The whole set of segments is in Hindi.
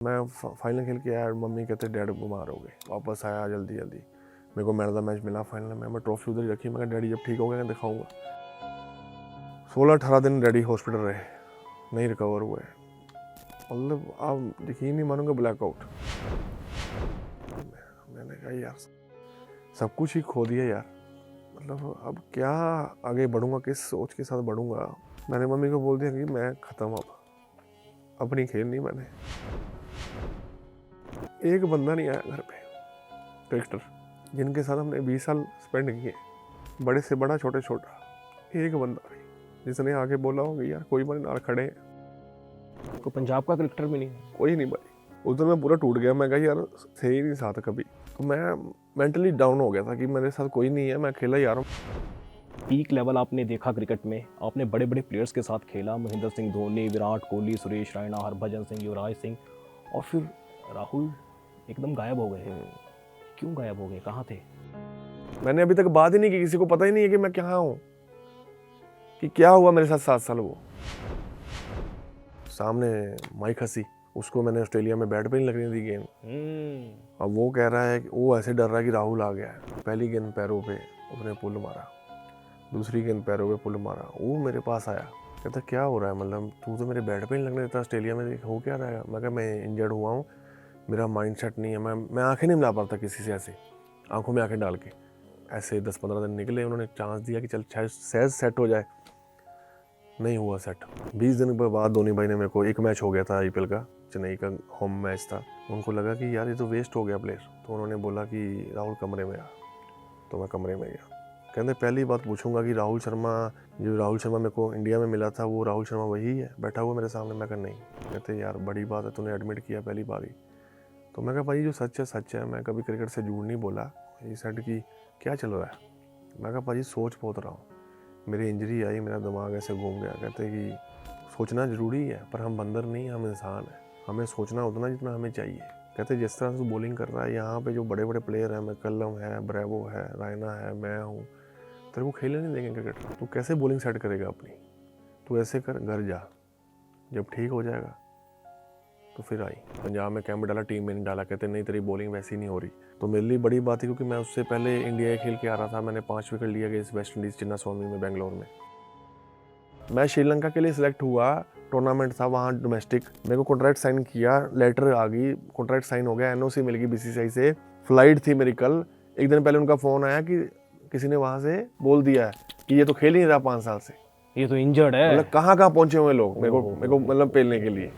मैं फाइनल खेल के आया, मम्मी कहते डैड बीमार हो गए, वापस आया जल्दी जल्दी। मेरे को मैन ऑफ द मैच मिला फाइनल में। मैं ट्रॉफी उधर ही रखी, मैं डैडी जब ठीक हो गया दिखाऊंगा। 16-18 दिन डैडी हॉस्पिटल रहे, नहीं रिकवर हुए। मतलब आप यकीन नहीं मानूंगा, ब्लैकआउट। मैंने कहा यार सब कुछ ही खो दिया यार, मतलब अब क्या आगे बढ़ूंगा, किस सोच के साथ बढ़ूंगा। मैंने मम्मी को बोल दिया कि मैं ख़त्म, अब अपनी खेल नहीं। मैंने एक बंदा नहीं आया घर पे क्रिकेटर जिनके साथ हमने 20 साल स्पेंड किए, बड़े से बड़ा छोटे छोटा, एक बंदा नहीं जिसने आके बोला होगा यार कोई बने नाल खड़े हैं। तो पंजाब का क्रिकेटर भी नहीं है? कोई नहीं भाई। उस दिन मैं पूरा टूट गया, मैं कहा यार थे ही नहीं साथ कभी। तो मैं मेंटली डाउन हो गया था कि मेरे साथ कोई नहीं है, मैं अकेला ही आ रहा हूँ। पीक लेवल आपने देखा क्रिकेट में, आपने बड़े बड़े प्लेयर्स के साथ खेला, महेंद्र सिंह धोनी, विराट कोहली, सुरेश रैना, हरभजन सिंह, युवराज सिंह, और फिर राहुल एकदम गायब हो गए। क्यों गायब हो गए, कहाँ थे? मैंने अभी तक बात ही नहीं की, किसी को पता ही नहीं है कि मैं कहाँ हूँ, कि क्या हुआ मेरे साथ 7 साल। वो सामने माइक हसी, उसको मैंने ऑस्ट्रेलिया में बैट पे नहीं लगने दी गेंद। अब वो कह रहा है कि वो ऐसे डर रहा है कि राहुल आ गया है। पहली गेंद पैरों पे उसने पुल मारा, दूसरी गेंद पैरों पे पुल मारा। वो मेरे पास आया, कहता क्या हो रहा है, मतलब तू तो मेरे बैट पे नहीं लगने देता, ऑस्ट्रेलिया में हो क्या रहा है। मैं कहा मैं इंजर्ड हुआ हूँ, मेरा माइंड सेट नहीं है। मैं आंखें नहीं मिला पाता किसी से, ऐसे आंखों में आंखें डाल के। ऐसे 10-15 दिन निकले, उन्होंने चांस दिया कि चल शायद सेट हो जाए, नहीं हुआ सेट। 20 दिन के बाद धोनी भाई ने मेरे को, एक मैच हो गया था आईपीएल का, चेन्नई का होम मैच था, उनको लगा कि यार ये तो वेस्ट हो गया प्लेयर। तो उन्होंने बोला कि राहुल कमरे में आ। तो मैं कमरे में गया, कहते पहली बात पूछूंगा कि राहुल शर्मा मेरे को इंडिया में मिला था, वो राहुल शर्मा वही है बैठा हुआ मेरे सामने। मैं कहा नहीं। कहते यार बड़ी बात है, तूने एडमिट किया पहली बार ही। तो मैं कहा भाई जो सच है सच है, मैं कभी क्रिकेट से झूठ नहीं बोला। ये सेट की क्या चल रहा है। मैं कहा भाई सोच बहुत रहा हूँ, मेरी इंजरी आई, मेरा दिमाग ऐसे घूम गया। कहते कि सोचना ज़रूरी है, पर हम बंदर नहीं, हम इंसान हैं, हमें सोचना उतना जितना हमें चाहिए। कहते जिस तरह से बॉलिंग कर रहा है यहाँ पे, जो बड़े बड़े प्लेयर हैं, मैकलम है, ब्रेवो है, रायना है, मैं हूँ, तेरे को खेलने नहीं देंगे क्रिकेट। तू कैसे बॉलिंग सेट करेगा अपनी, तू ऐसे कर, घर जा, जब ठीक हो जाएगा तो फिर आई। पंजाब में कैंप डाला, टीम में नहीं डाला। कहते नहीं तेरी बॉलिंग वैसी नहीं हो रही। तो मेरे लिए बड़ी बात है, क्योंकि मैं उससे पहले इंडिया खेल के आ रहा था। मैंने 5 विकेट लिया अगेंस्ट वेस्ट इंडीज़, चिन्नास्वामी में, बेंगलोर में। मैं श्रीलंका के लिए सिलेक्ट हुआ, टूर्नामेंट था वहाँ डोमेस्टिक। मेरे को कॉन्ट्रैक्ट साइन किया, लेटर आ गई, कॉन्ट्रैक्ट साइन हो गया, एनओसी मिल गई बीसीसीआई से। फ्लाइट थी मेरी कल, एक दिन पहले उनका फ़ोन आया कि किसी ने वहाँ से बोल दिया है कि ये तो खेल ही नहीं रहा 5 साल से, ये तो इंजर्ड है। मतलब कहाँ पहुँचे हुए लोग मेरे को मतलब पेलने के लिए।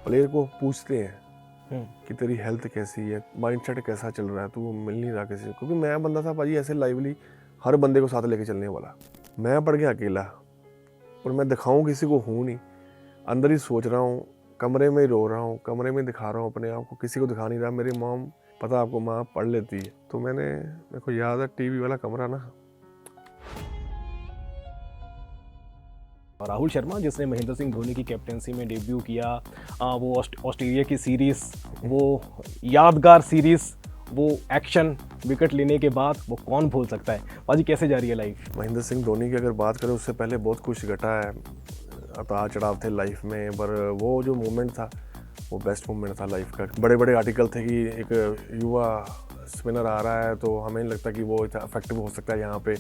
प्लेयर को पूछते हैं कि तेरी हेल्थ कैसी है, माइंड सेट कैसा चल रहा है, तू मिल नहीं रहा किसी। क्योंकि मैं बंदा था भाजी ऐसे लाइवली, हर बंदे को साथ लेके चलने वाला। मैं पड़ गया अकेला, और मैं दिखाऊं किसी को हूँ नहीं, अंदर ही सोच रहा हूँ, कमरे में ही रो रहा हूँ, कमरे में दिखा रहा हूँ अपने आप को, किसी को दिखा नहीं रहा। मेरी मॉम, पता आपको, माँ पढ़ लेती है। तो मेरे को याद है टीवी वाला कमरा ना, राहुल शर्मा जिसने महेंद्र सिंह धोनी की कैप्टेंसी में डेब्यू किया, वो ऑस्ट्रेलिया की सीरीज़, वो यादगार सीरीज़, वो एक्शन विकेट लेने के बाद, वो कौन भूल सकता है। बाजी कैसे जा रही है लाइफ? महेंद्र सिंह धोनी की अगर बात करें, उससे पहले बहुत कुछ घटा है, उतार चढ़ाव थे लाइफ में, पर वो जो मोमेंट था वो बेस्ट मोमेंट था लाइफ का। बड़े बड़े आर्टिकल थे कि एक युवा स्पिनर आ रहा है, तो हमें नहीं लगता कि वो इतना इफेक्टिव हो सकता है यहाँ पे,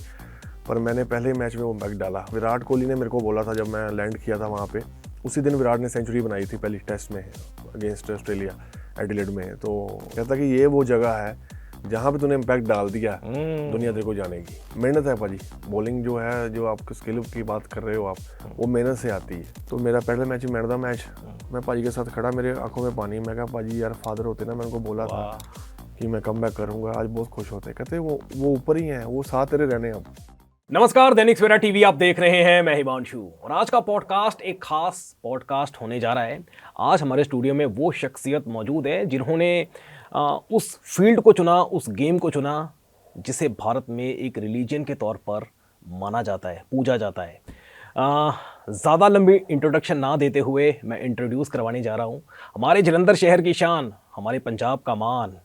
पर मैंने पहले मैच में वो इम्पैक्ट डाला। विराट कोहली ने मेरे को बोला था जब मैं लैंड किया था वहाँ पे, उसी दिन विराट ने सेंचुरी बनाई थी पहली टेस्ट में अगेंस्ट ऑस्ट्रेलिया, एडिलेड में। तो कहता कि ये वो जगह है जहाँ पे तूने इम्पैक्ट डाल दिया, दुनिया तेरे को जानेगी। मेहनत है भाजी, बॉलिंग जो है, जो आप स्किल की बात कर रहे हो आप, वो मेहनत से आती है। तो मेरा पहला match man of the match, मैं पाजी के साथ खड़ा, मेरे आंखों में पानी। मैं कहा पाजी यार फादर होते ना, मैं उनको बोला था कि मैं कम बैक करूँगा, आज बहुत खुश होते। कहते वो ऊपर ही हैं, वो साथ तेरे रहने। अब नमस्कार, दैनिक सवेरा टीवी आप देख रहे हैं, मैं हिमांशु, और आज का पॉडकास्ट एक खास पॉडकास्ट होने जा रहा है। आज हमारे स्टूडियो में वो शख्सियत मौजूद है जिन्होंने उस फील्ड को चुना, उस गेम को चुना जिसे भारत में एक रिलीजन के तौर पर माना जाता है, पूजा जाता है। ज़्यादा लंबी इंट्रोडक्शन ना देते हुए मैं इंट्रोड्यूस करवाने जा रहा हूँ हमारे जलंधर शहर की शान, हमारे पंजाब का मान,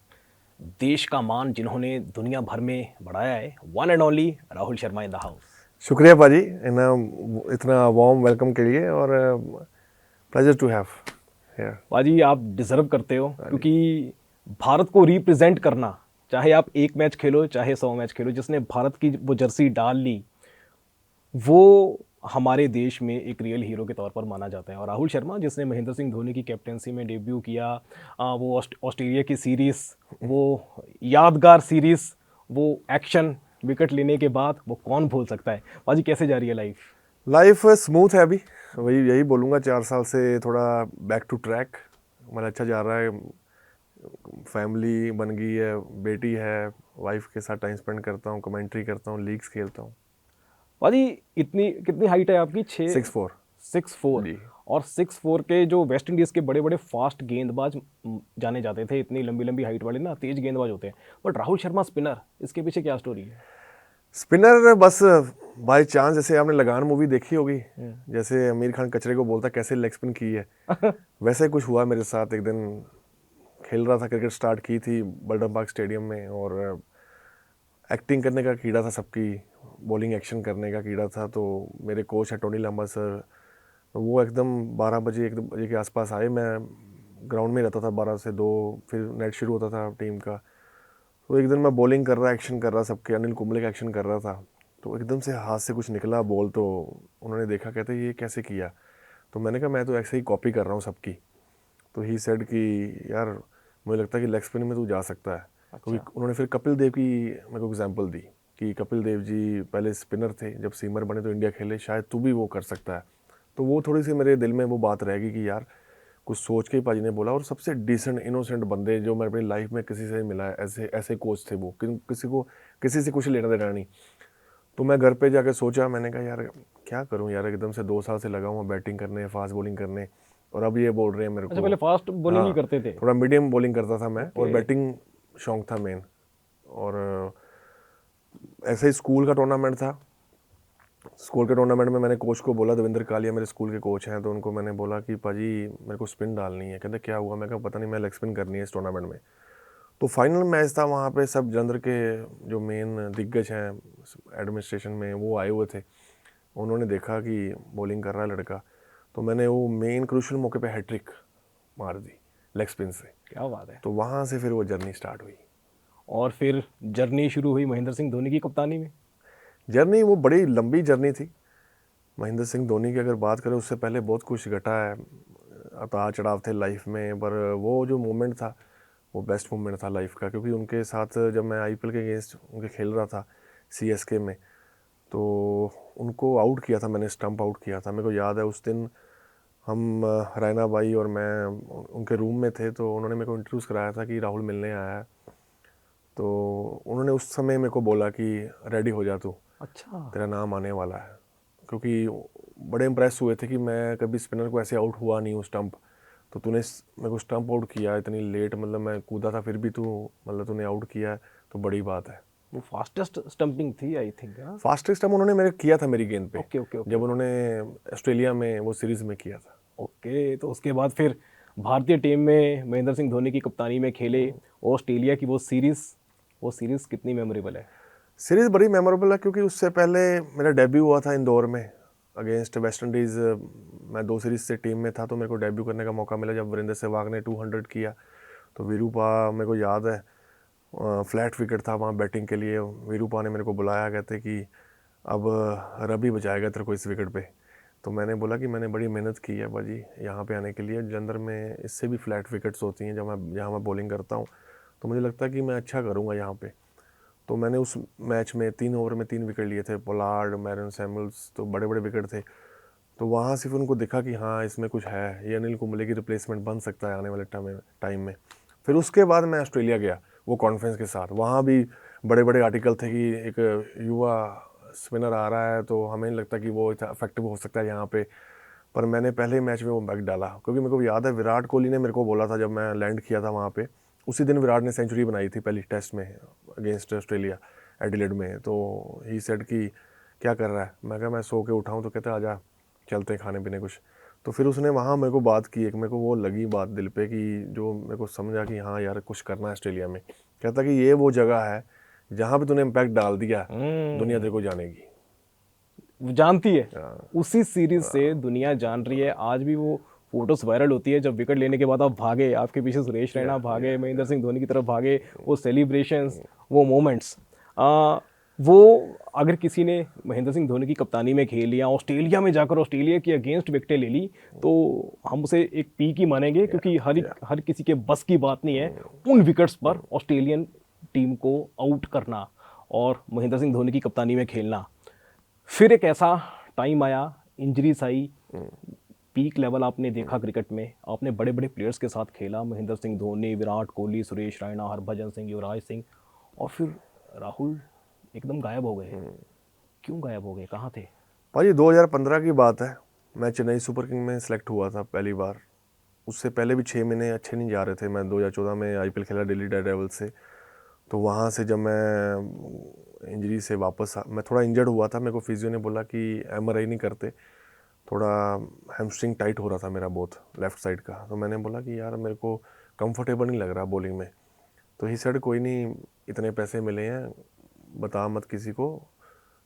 देश का मान, जिन्होंने दुनिया भर में बढ़ाया है, one and only Rahul Sharma in the house. शुक्रिया भाजी इतना वार्म वेलकम के लिए, और प्लेजर टू हैव। Yeah. बाजी आप डिजर्व करते हो, क्योंकि भारत को रिप्रेजेंट करना, चाहे आप 1 मैच खेलो चाहे 100 मैच खेलो, जिसने भारत की वो जर्सी डाल ली वो हमारे देश में एक रियल हीरो के तौर पर माना जाता है। और राहुल शर्मा जिसने महेंद्र सिंह धोनी की कैप्टेंसी में डेब्यू किया, वो ऑस्ट्रेलिया की सीरीज़, वो यादगार सीरीज़, वो एक्शन विकेट लेने के बाद, वो कौन भूल सकता है। बाजी कैसे जा रही है लाइफ? लाइफ स्मूथ है अभी, वही यही बोलूँगा। 4 साल से थोड़ा बैक टू ट्रैक, मतलब अच्छा जा रहा है। फैमिली बन गई है, बेटी है, वाइफ के साथ टाइम स्पेंड करता हूँ, कमेंट्री करता हूँ, लीग्स खेलता हूँ। बाजी इतनी कितनी हाइट है आपकी? 6'4" 6'4"। जी। और 6'4" के जो वेस्ट इंडीज़ के बड़े बड़े फास्ट गेंदबाज जाने जाते थे, इतनी लंबी लंबी हाइट वाले ना तेज गेंदबाज होते हैं, बट राहुल शर्मा स्पिनर, इसके पीछे क्या स्टोरी है? स्पिनर बस बाय चांस, जैसे आपने लगान मूवी देखी होगी, जैसे आमिर खान कचरे को बोलता कैसे लेग स्पिन की है, वैसे कुछ हुआ मेरे साथ। एक दिन खेल रहा था, क्रिकेट स्टार्ट की थी बल्डम पार्क स्टेडियम में, और एक्टिंग करने का कीड़ा था सबकी, बॉलिंग एक्शन करने का कीड़ा था। तो मेरे कोच है टोनी लांबा सर, वो एकदम 12 बजे 1 बजे के आसपास आए। मैं ग्राउंड में रहता था 12 से 2, फिर नेट शुरू होता था टीम का। तो एक दिन मैं बॉलिंग कर रहा, एक्शन कर रहा सबके, अनिल कुंबले का एक्शन कर रहा था, तो एकदम से हाथ से कुछ निकला बॉल, तो उन्होंने देखा, कहते ये कैसे किया। तो मैंने कहा मैं तो ऐसे ही कॉपी कर रहा हूँ सबकी। तो ही सेड कि यार मुझे लगता है कि लेग स्पिन में तू जा सकता है। क्योंकि उन्होंने फिर कपिल देव की मेरे को एग्जांपल दी कि कपिल देव जी पहले स्पिनर थे, जब सीमर बने तो इंडिया खेले, शायद तू भी वो कर सकता है। तो वो थोड़ी सी मेरे दिल में वो बात रहेगी कि यार कुछ सोच के ही पाजी ने बोला। और सबसे डिसेंट इनोसेंट बंदे जो मैं अपनी लाइफ में किसी से मिला है, ऐसे ऐसे कोच थे वो, किसी से कुछ लेना देना नहीं। तो मैं घर पे जाके सोचा, मैंने कहा यार क्या करूं यार, एकदम से 2 साल से लगा हुआ बैटिंग करने, फास्ट बॉलिंग करने, और अब ये बोल रहे हैं मेरे अच्छा, को। पहले फास्ट बॉलिंग ही करते थे? थोड़ा मीडियम बॉलिंग करता था मैं, और Okay. बैटिंग शौक था मेन। और ऐसे ही स्कूल का टूर्नामेंट था। स्कूल के टूर्नामेंट में मैंने कोच को बोला, देवेंद्र कालिया मेरे स्कूल के कोच हैं, तो उनको मैंने बोला कि पाजी मेरे को स्पिन डालनी है। कहते क्या हुआ? मैं कहा पता नहीं, मैं लेग स्पिन करनी है इस टूर्नामेंट में। तो फाइनल मैच था, वहाँ पे सब जलंधर के जो मेन दिग्गज हैं एडमिनिस्ट्रेशन में वो आए हुए थे। उन्होंने देखा कि बॉलिंग कर रहा है लड़का, तो मैंने वो मेन क्रूशल मौके पे हैट्रिक मार दी लेग स्पिन से। क्या बात है। तो वहाँ से फिर वो जर्नी स्टार्ट हुई। और फिर जर्नी शुरू हुई महेंद्र सिंह धोनी की कप्तानी में। जर्नी वो बड़ी लंबी जर्नी थी। महेंद्र सिंह धोनी की अगर बात करें, उससे पहले बहुत कुछ घटा है, उतार चढ़ाव थे लाइफ में, पर वो जो मोमेंट था वो बेस्ट मोमेंट था लाइफ का। क्योंकि उनके साथ जब मैं आईपीएल के अगेंस्ट उनके खेल रहा था सीएसके में, तो उनको आउट किया था मैंने, स्टंप आउट किया था। मेरे को याद है उस दिन हम रैना भाई और मैं उनके रूम में थे, तो उन्होंने मेरे को इंट्रोड्यूस कराया था कि राहुल मिलने आया है। तो उन्होंने उस समय मेरे को बोला कि रेडी हो जा तू, अच्छा। तेरा नाम आने वाला है। क्योंकि बड़े इम्प्रेस हुए थे कि मैं कभी स्पिनर को ऐसे आउट हुआ नहीं हूँ स्टंप, तो तूने मेरे को स्टंप आउट किया इतनी लेट, मतलब मैं कूदा था फिर भी तू, मतलब तूने आउट किया है, तो बड़ी बात है। वो फास्टेस्ट स्टंपिंग थी आई थिंक। फास्टेस्ट स्टंप उन्होंने मेरे किया था मेरी गेंद पे, ओके ओके ओके जब उन्होंने ऑस्ट्रेलिया में वो सीरीज़ में किया था। ओके। तो उसके बाद फिर भारतीय टीम में महेंद्र सिंह धोनी की कप्तानी में खेले, ऑस्ट्रेलिया की वो सीरीज़ कितनी मेमोरेबल है? सीरीज़ बड़ी मेमोरेबल है, क्योंकि उससे पहले मेरा डेब्यू हुआ था इंदौर में अगेंस्ट वेस्ट इंडीज़। मैं 2 सीरीज़ से टीम में था, तो मेरे को डेब्यू करने का मौका मिला जब वीरेंद्र सहवाग ने 200 किया। तो वीरूपा मेरे को याद है, फ्लैट विकेट था वहाँ बैटिंग के लिए। वीरूपा ने मेरे को बुलाया, कहते कि अब रवि बजाएगा तेरे को इस विकेट पे। तो मैंने बोला कि मैंने बड़ी मेहनत की है बाजी यहाँ पे आने के लिए। जलंधर में इससे भी फ्लैट विकेट्स होती हैं, जब मैं यहाँ मैं बॉलिंग करता हूँ, तो मुझे लगता है कि मैं अच्छा करूँगा यहाँ पे। तो मैंने उस मैच में 3 ओवर में 3 विकेट लिए थे, पोलार्ड, मैरन सैमुअल्स, तो बड़े बड़े विकेट थे। तो वहाँ से फिर उनको देखा कि हाँ इसमें कुछ है, ये अनिल कुंबले की रिप्लेसमेंट बन सकता है आने वाले टाइम में। फिर उसके बाद मैं ऑस्ट्रेलिया गया वो कॉन्फ्रेंस के साथ। वहाँ भी बड़े बड़े आर्टिकल थे कि एक युवा स्पिनर आ रहा है, तो हमें नहीं लगता कि वो इतना इफेक्टिव हो सकता है यहाँ पे। पर मैंने पहले मैच में वो बैक डाला, क्योंकि मेरे को याद है विराट कोहली ने मेरे को बोला था जब मैं लैंड किया था वहाँ पे, उसी दिन विराट ने सेंचुरी बनाई थी पहली टेस्ट में अगेंस्ट ऑस्ट्रेलिया एडिलेड में। तो ही सेड कि क्या कर रहा है? मैं कहा मैं सो के उठाऊँ, तो कहते आजा चलते खाने पीने कुछ। तो फिर उसने वहाँ मेरे को बात की, एक मेरे को वो लगी बात दिल पे कि जो मेरे को समझा कि हाँ यार कुछ करना है ऑस्ट्रेलिया में। कहता कि ये वो जगह है जहाँ पे तूने इम्पैक्ट डाल दिया, दुनिया तेरे को जानेगी। वो जानती है। हाँ। उसी सीरीज से दुनिया जान रही है। आज भी वो फोटोज वायरल होती है जब विकेट लेने के बाद आप भागे, आपके पीछे सुरेश रैना भागे, महेंद्र सिंह धोनी की तरफ भागे, वो सेलिब्रेशंस, वो मोमेंट्स, वो अगर किसी ने महेंद्र सिंह धोनी की कप्तानी में खेल लिया, ऑस्ट्रेलिया में जाकर ऑस्ट्रेलिया की अगेंस्ट विकेटें ले ली, तो हम उसे एक पीक ही मानेंगे, क्योंकि हर किसी के बस की बात नहीं है उन विकेट्स पर ऑस्ट्रेलियन टीम को आउट करना और महेंद्र सिंह धोनी की कप्तानी में खेलना। फिर एक ऐसा टाइम आया, इंजरीज आई, पीक लेवल आपने देखा क्रिकेट में, आपने बड़े बड़े प्लेयर्स के साथ खेला, महेंद्र सिंह धोनी, विराट कोहली, सुरेश रैना, हरभजन सिंह, युवराज सिंह, और फिर राहुल एकदम गायब हो गए। क्यों गायब हो गए, कहाँ थे? भाई 2015 की बात है, मैं चेन्नई सुपर किंग में सेलेक्ट हुआ था पहली बार। उससे पहले भी 6 महीने अच्छे नहीं जा रहे थे। मैं 2014 में आईपीएल खेला दिल्ली डेयरडेविल्स से, तो वहाँ से जब मैं इंजरी से वापस मैं थोड़ा इंजर्ड हुआ था, मेरे को फिजियो ने बोला कि एमआरआई नहीं करते, थोड़ा हैमस्ट्रिंग टाइट हो रहा था मेरा बहुत लेफ़्ट साइड का। तो मैंने बोला कि यार मेरे को कंफर्टेबल नहीं लग रहा बॉलिंग में। तो ही सेड कोई नहीं, इतने पैसे मिले हैं, बता मत किसी को,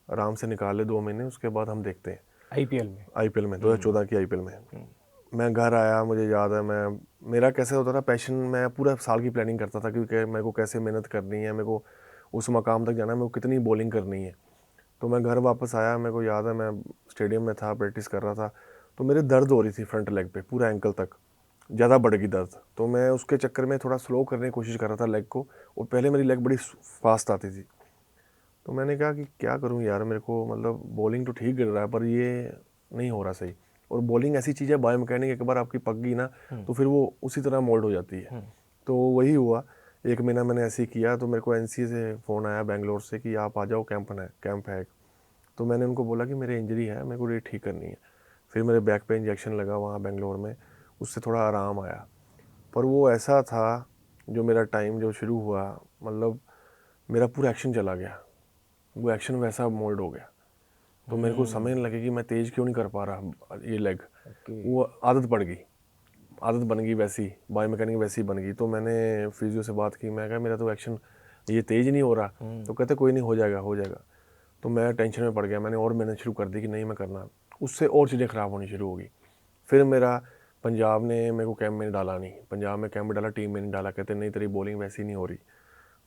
आराम से निकाल ले 2 महीने, उसके बाद हम देखते हैं। आईपीएल में 2014 की आईपीएल में मैं घर आया, मुझे याद है, मेरा कैसे होता था पैशन, मैं पूरा साल की प्लानिंग करता था क्योंकि मेरे को कैसे मेहनत करनी है, मेरे को उस मकाम तक जाना है, मेरे को कितनी बॉलिंग करनी है। तो मैं घर वापस आया, मेरे को याद है मैं स्टेडियम में था, प्रैक्टिस कर रहा था, तो मेरे दर्द हो रही थी फ्रंट लेग पे, पूरा एंकल तक ज़्यादा बढ़ गई दर्द। तो मैं उसके चक्कर में थोड़ा स्लो करने की कोशिश कर रहा था लेग को, और पहले मेरी लेग बड़ी फास्ट आती थी। तो मैंने कहा कि क्या करूं यार, मेरे को मतलब बॉलिंग तो ठीक गिर रहा है पर ये नहीं हो रहा सही। और बॉलिंग ऐसी चीज़ है, बायोमैकेनिक, एक बार आपकी पक गई ना तो फिर वो उसी तरह मोल्ड हो जाती है। तो वही हुआ, 1 महीना मैंने ऐसे ही किया। तो मेरे को एनसीए से फ़ोन आया बेंगलोर से कि आप आ जाओ, कैंप है। तो मैंने उनको बोला कि मेरी इंजरी है, मेरे को ये ठीक करनी है। फिर मेरे बैक पे इंजेक्शन लगा वहाँ बेंगलोर में, उससे थोड़ा आराम आया। पर वो ऐसा था, जो मेरा टाइम जो शुरू हुआ, मतलब मेरा पूरा एक्शन चला गया, वो एक्शन वैसा मोल्ड हो गया। तो मेरे को समझ नहीं लगे कि मैं तेज़ क्यों नहीं कर पा रहा ये लेग। वो आदत पड़ गई, आदत बन गई वैसी, बायोमैकेनिक वैसी बन गई। तो मैंने फिजियो से बात की, मैं कहा मेरा तो एक्शन ये तेज़ नहीं हो रहा। तो कहते कोई नहीं, हो जाएगा हो जाएगा। तो मैं टेंशन में पड़ गया, मैंने और मेहनत शुरू कर दी कि नहीं मैं करना। उससे और चीज़ें ख़राब होनी शुरू हो गई। फिर मेरा पंजाब ने मेरे को कैंप में डाला नहीं, पंजाब में कैंप में डाला, टीम में नहीं डाला, कहते नहीं तेरी बॉलिंग वैसी नहीं हो रही।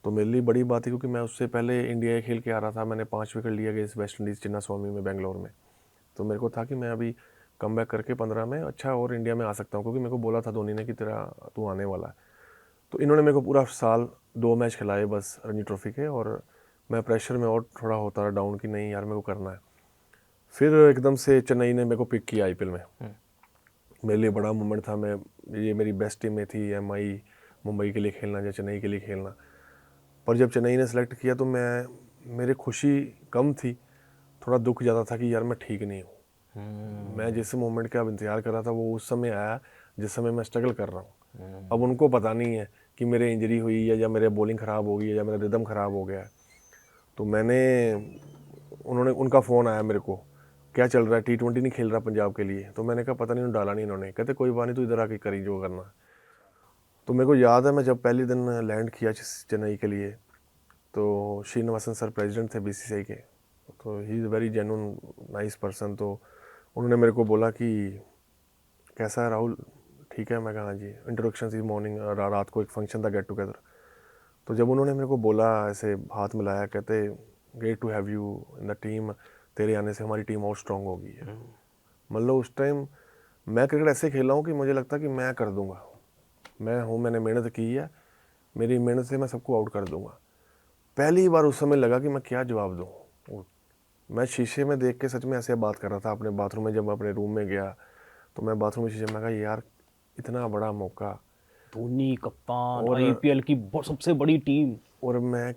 तो मेरे लिए बड़ी बात है, क्योंकि मैं उससे पहले इंडिया खेल के आ रहा था, मैंने 5 विकेट लिया गया इस वेस्ट इंडीज़ चिन्ना स्वामी में बेंगलोर में। तो मेरे को था कि मैं अभी कम बैक करके 15 में अच्छा और इंडिया में आ सकता हूँ, क्योंकि मेरे को बोला था धोनी ने कि तेरा तू आने वाला है। तो इन्होंने मेरे को पूरा साल 2 मैच खिलाए बस रणजी ट्रॉफी के, और मैं प्रेशर में और थोड़ा होता रहा डाउन कि नहीं यार मेरे को करना है। फिर एकदम से चेन्नई ने मेरे को पिक किया आईपीएल में। मेरे लिए बड़ा मोमेंट था। ये मेरी बेस्ट टीम में थी, एमआई मुंबई के लिए खेलना या चेन्नई के लिए खेलना। पर जब चेन्नई ने सेलेक्ट किया तो मेरी खुशी कम थी, थोड़ा दुख ज़्यादा था कि यार मैं ठीक नहीं हूँ। मैं जिस मोमेंट का अब इंतज़ार कर रहा था वो उस समय आया जिस समय मैं स्ट्रगल कर रहा हूँ। अब उनको पता नहीं है कि मेरे इंजरी हुई है या मेरे बॉलिंग ख़राब हो गई है या मेरा रिदम ख़राब हो गया है। तो उनका फ़ोन आया मेरे को, क्या चल रहा है, T20 नहीं खेल रहा पंजाब के लिए? तो मैंने कहा पता नहीं, डाला नहीं इन्होंने। कहते कोई बात नहीं, तू इधर आके करी जो करना है। तो मेरे को याद है मैं जब पहले दिन लैंड किया चेन्नई के लिए, तो श्रीनिवासन सर प्रेसिडेंट थे बीसीसीआई के, तो he is very genuine nice person. तो उन्होंने मेरे को बोला कि कैसा है राहुल, ठीक है? मैं कहा हाँ जी। इंट्रोडक्शन इस मॉर्निंग, रात को एक फंक्शन था, गेट टुगेदर। तो जब उन्होंने मेरे को बोला, ऐसे हाथ मिलाया, कहते great to have you in the team, तेरे आने से हमारी टीम और स्ट्रॉन्ग हो गई है। मतलब उस टाइम मैं क्रिकेट ऐसे खेला हूँ कि मुझे लगता कि मैं कर दूंगा, मैंने मेहनत की है, मेरी मेहनत से मैं सबको आउट कर दूंगा। पहली बार उस समय लगा कि मैं क्या जवाब दूँ। मैं शीशे में देख के सच में ऐसे बात कर रहा था अपने बाथरूम में। जब मैं अपने रूम में गया तो मैं बाथरूम में शीशे में कहा यार इतना बड़ा मौका, धोनी कप्तान, और आईपीएल की सबसे बड़ी टीम, और मैं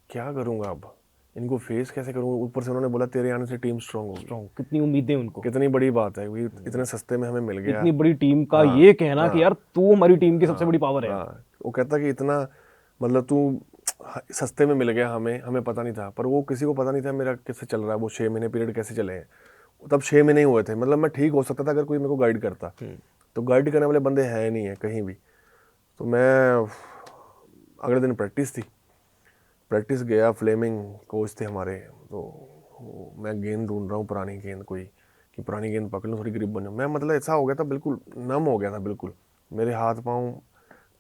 क्या करूँगा, अब इनको फेस कैसे करूँगा? ऊपर से उन्होंने बोला तेरे आने से टीम स्ट्रांग होगी। स्ट्रॉन्ग, कितनी उम्मीदें उनको, कितनी बड़ी बात है, इतने सस्ते में हमें मिल गया। इतनी बड़ी टीम का हाँ, ये कहना कि हाँ, यार तू हमारी टीम की सबसे बड़ी पावर है। हाँ। वो कहता कि इतना मतलब तू सस्ते में मिल गया, हमें पता नहीं था। पर वो किसी को पता नहीं था मेरा कैसे चल रहा है, वो 6 महीने पीरियड कैसे चले हैं। तब 6 महीने ही हुए थे, मतलब मैं ठीक हो सकता था अगर कोई मेरे को गाइड करता। तो गाइड करने वाले बंदे हैं नहीं है कहीं भी। तो मैं अगले दिन प्रैक्टिस गया, फ्लेमिंग कोच थे हमारे। तो मैं गेंद ढूंढ रहा हूँ, पुरानी गेंद कोई, कि पुरानी गेंद पकड़ लूँ, थोड़ी ग्रिप बन जाऊँ। मैं मतलब ऐसा हो गया था, बिल्कुल नम हो गया था, बिल्कुल मेरे हाथ पाँव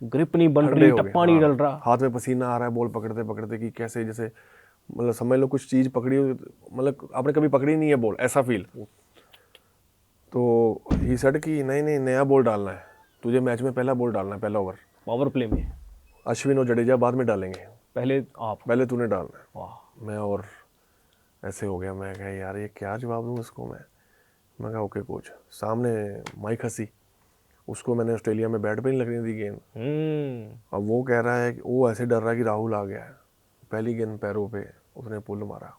ग्रिप नहीं बन ठंडे रही, हो गए। टप्पा नहीं हाँ, डल रहा। हाथ में पसीना आ रहा है बॉल पकड़ते पकड़ते कि कैसे, जैसे मतलब समझ लो कुछ चीज़ पकड़ी हो, मतलब आपने कभी पकड़ी नहीं है बॉल, ऐसा फील। तो ही सेड कि नहीं नहीं, नया बॉल डालना है तुझे, मैच में पहला बॉल डालना है, पहला ओवर। पावर प्ले में अश्विन और जडेजा बाद में डालेंगे, पहले आप। पहले तूने डालना है। वाह। मैं और ऐसे हो गया, मैं कहा यार ये क्या जवाब दूँ इसको। मैं कहा ओके कोच। सामने माइक हसी, उसको मैंने ऑस्ट्रेलिया में बैट पे नहीं लगने दी गेंद। अब वो कह रहा है कि वो ऐसे डर रहा है कि राहुल आ गया है। पहली गेंद पैरों पे उसने पुल मारा,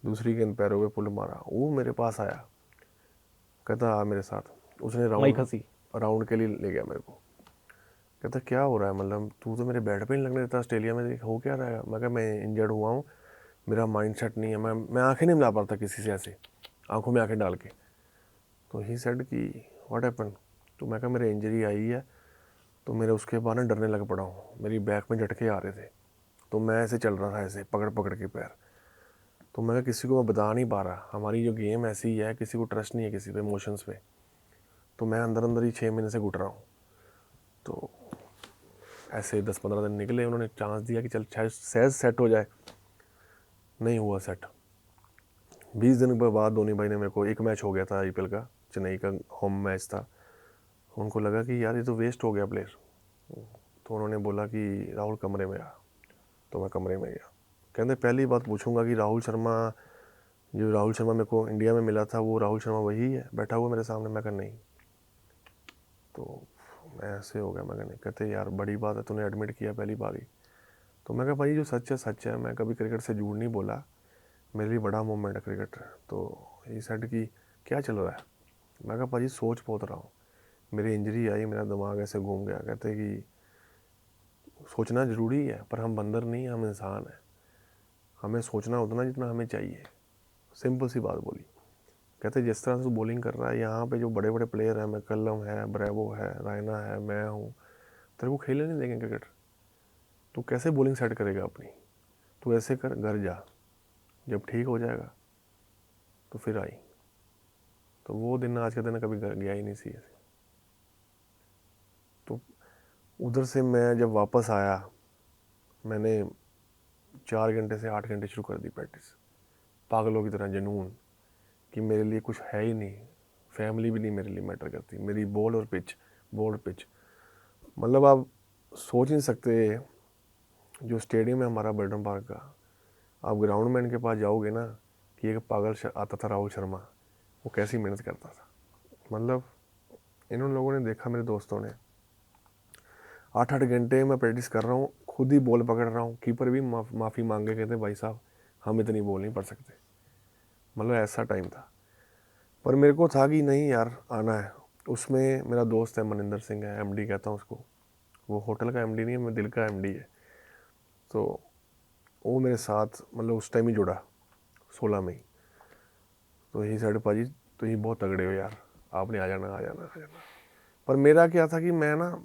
दूसरी गेंद पैरों पे पुल मारा। वो मेरे पास आया, कहता आ मेरे साथ। उसने माइक हसी राउंड के लिए ले गया मेरे को। कहता क्या हो रहा है, मतलब तू तो मेरे बैट पे नहीं लगने देता ऑस्ट्रेलिया में, हो क्या रहा है। मैं कहा मैं इंजर्ड हुआ हूँ, मेरा माइंड सेट नहीं है, मैं आंखें नहीं मिला पाता किसी से, ऐसे आंखों में आंखें डाल के। तो ही सेड कि व्हाट हैपन। तो मैं कहा मेरे इंजरी आई है, तो मेरे उसके बाद ना डरने लग पड़ा हूँ, मेरी बैक में झटके आ रहे थे, तो मैं ऐसे चल रहा था, ऐसे पकड़ पकड़ के पैर। तो मैं किसी को मैं बता नहीं पा रहा, हमारी जो गेम ऐसी है, किसी को ट्रस्ट नहीं है किसी पे, इमोशंस पे। तो मैं अंदर अंदर ही 6 महीने से घुट रहा हूँ। तो ऐसे 10-15 दिन निकले, उन्होंने चांस दिया कि चल सहज सेट हो जाए, नहीं हुआ सेट। 20 दिन के बाद धोनी भाई ने मेरे को, एक मैच हो गया था IPL का, चेन्नई का होम मैच था, उनको लगा कि यार ये तो वेस्ट हो गया प्लेयर। तो उन्होंने बोला कि राहुल कमरे में आ। तो मैं कमरे में गया। कहते पहली बात पूछूंगा कि राहुल शर्मा, जो राहुल शर्मा मेरे को इंडिया में मिला था, वो राहुल शर्मा वही है बैठा हुआ मेरे सामने। मैं कहा नहीं। तो मैं ऐसे हो गया, मैं कहा नहीं। कहते यार बड़ी बात है, तूने एडमिट किया पहली बार ही। तो मैं कहा भाई जो सच है सच है, मैं कभी क्रिकेट से झूठ नहीं बोला, मेरे लिए बड़ा मोमेंट है क्रिकेट। तो ये सेड कि क्या चल रहा है। मैं कहा भाजी सोच बहुत रहा हूँ, मेरी इंजरी आई, मेरा दिमाग ऐसे घूम गया। कहते कि सोचना ज़रूरी है, पर हम बंदर नहीं, हम इंसान हैं, हमें सोचना उतना जितना हमें चाहिए। सिंपल सी बात बोली। कहते जिस तरह से तू बॉलिंग कर रहा है, यहाँ पे जो बड़े बड़े प्लेयर हैं, मैकलम है, ब्रेवो है, रायना है, मैं हूँ, तेरे को खेलने नहीं देंगे क्रिकेट। तू कैसे बॉलिंग सेट करेगा अपनी। तू ऐसे कर, घर जा, जब ठीक हो जाएगा तो फिर आई। तो वो दिन आज के दिन कभी घर गया ही नहीं सी ऐसे। तो उधर से मैं जब वापस आया, मैंने 4 घंटे से 8 घंटे शुरू कर दी प्रैक्टिस, पागलों की तरह जुनून, कि मेरे लिए कुछ है ही नहीं, फैमिली भी नहीं मेरे लिए मैटर करती, मेरी बॉल और पिच, बॉल और पिच। मतलब आप सोच नहीं सकते, जो स्टेडियम है हमारा बर्डन पार्क का, आप ग्राउंड मैन के पास जाओगे ना, कि एक पागल आता था राहुल शर्मा, वो कैसी मेहनत करता था। मतलब इन लोगों ने देखा, मेरे दोस्तों ने, 8-8 घंटे मैं प्रैक्टिस कर रहा हूँ, खुद ही बॉल पकड़ रहा हूँ। कीपर भी माफ़ी मांग के कहते भाई साहब हम इतनी बॉल नहीं पढ़ सकते। मतलब ऐसा टाइम था। पर मेरे को था कि नहीं यार आना है। उसमें मेरा दोस्त है मनिंदर सिंह है, MD कहता हूँ उसको, वो होटल का MD नहीं है, मैं दिल का MD है। तो वो मेरे साथ मतलब उस टाइम ही जुड़ा, 16 में ही। तो यही साइड पाजी तो ये बहुत तगड़े हो यार, आपने आ जाना आ जाना आ जाना। पर मेरा क्या था कि मैं ना,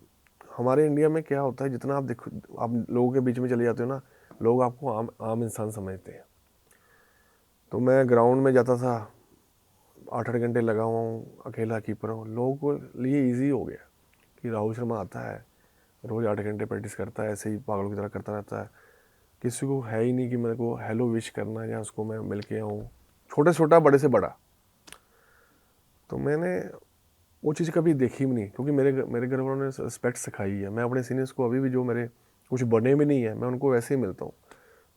हमारे इंडिया में क्या होता है, जितना आप देखो, आप लोगों के बीच में चले जाते हो ना, लोग आपको आम इंसान समझते हैं। तो मैं ग्राउंड में जाता था, 8-8 घंटे लगा हुआ हूँ, अकेला कीपर हूँ, लोगों को लिए ईजी हो गया कि राहुल शर्मा आता है, रोज़ 8 घंटे प्रैक्टिस करता है, ऐसे ही पागलों की तरह करता रहता है। किसी को है ही नहीं कि मेरे को हेलो विश करना है या उसको मैं मिल के आऊँ, छोटे से छोटा बड़े से बड़ा। तो मैंने वो चीज़ कभी देखी भी नहीं, क्योंकि मेरे घर वालों ने रिस्पेक्ट सिखाई है। मैं अपने सीनियर्स को अभी भी, जो मेरे कुछ बने भी नहीं है, मैं उनको वैसे ही मिलता हूँ।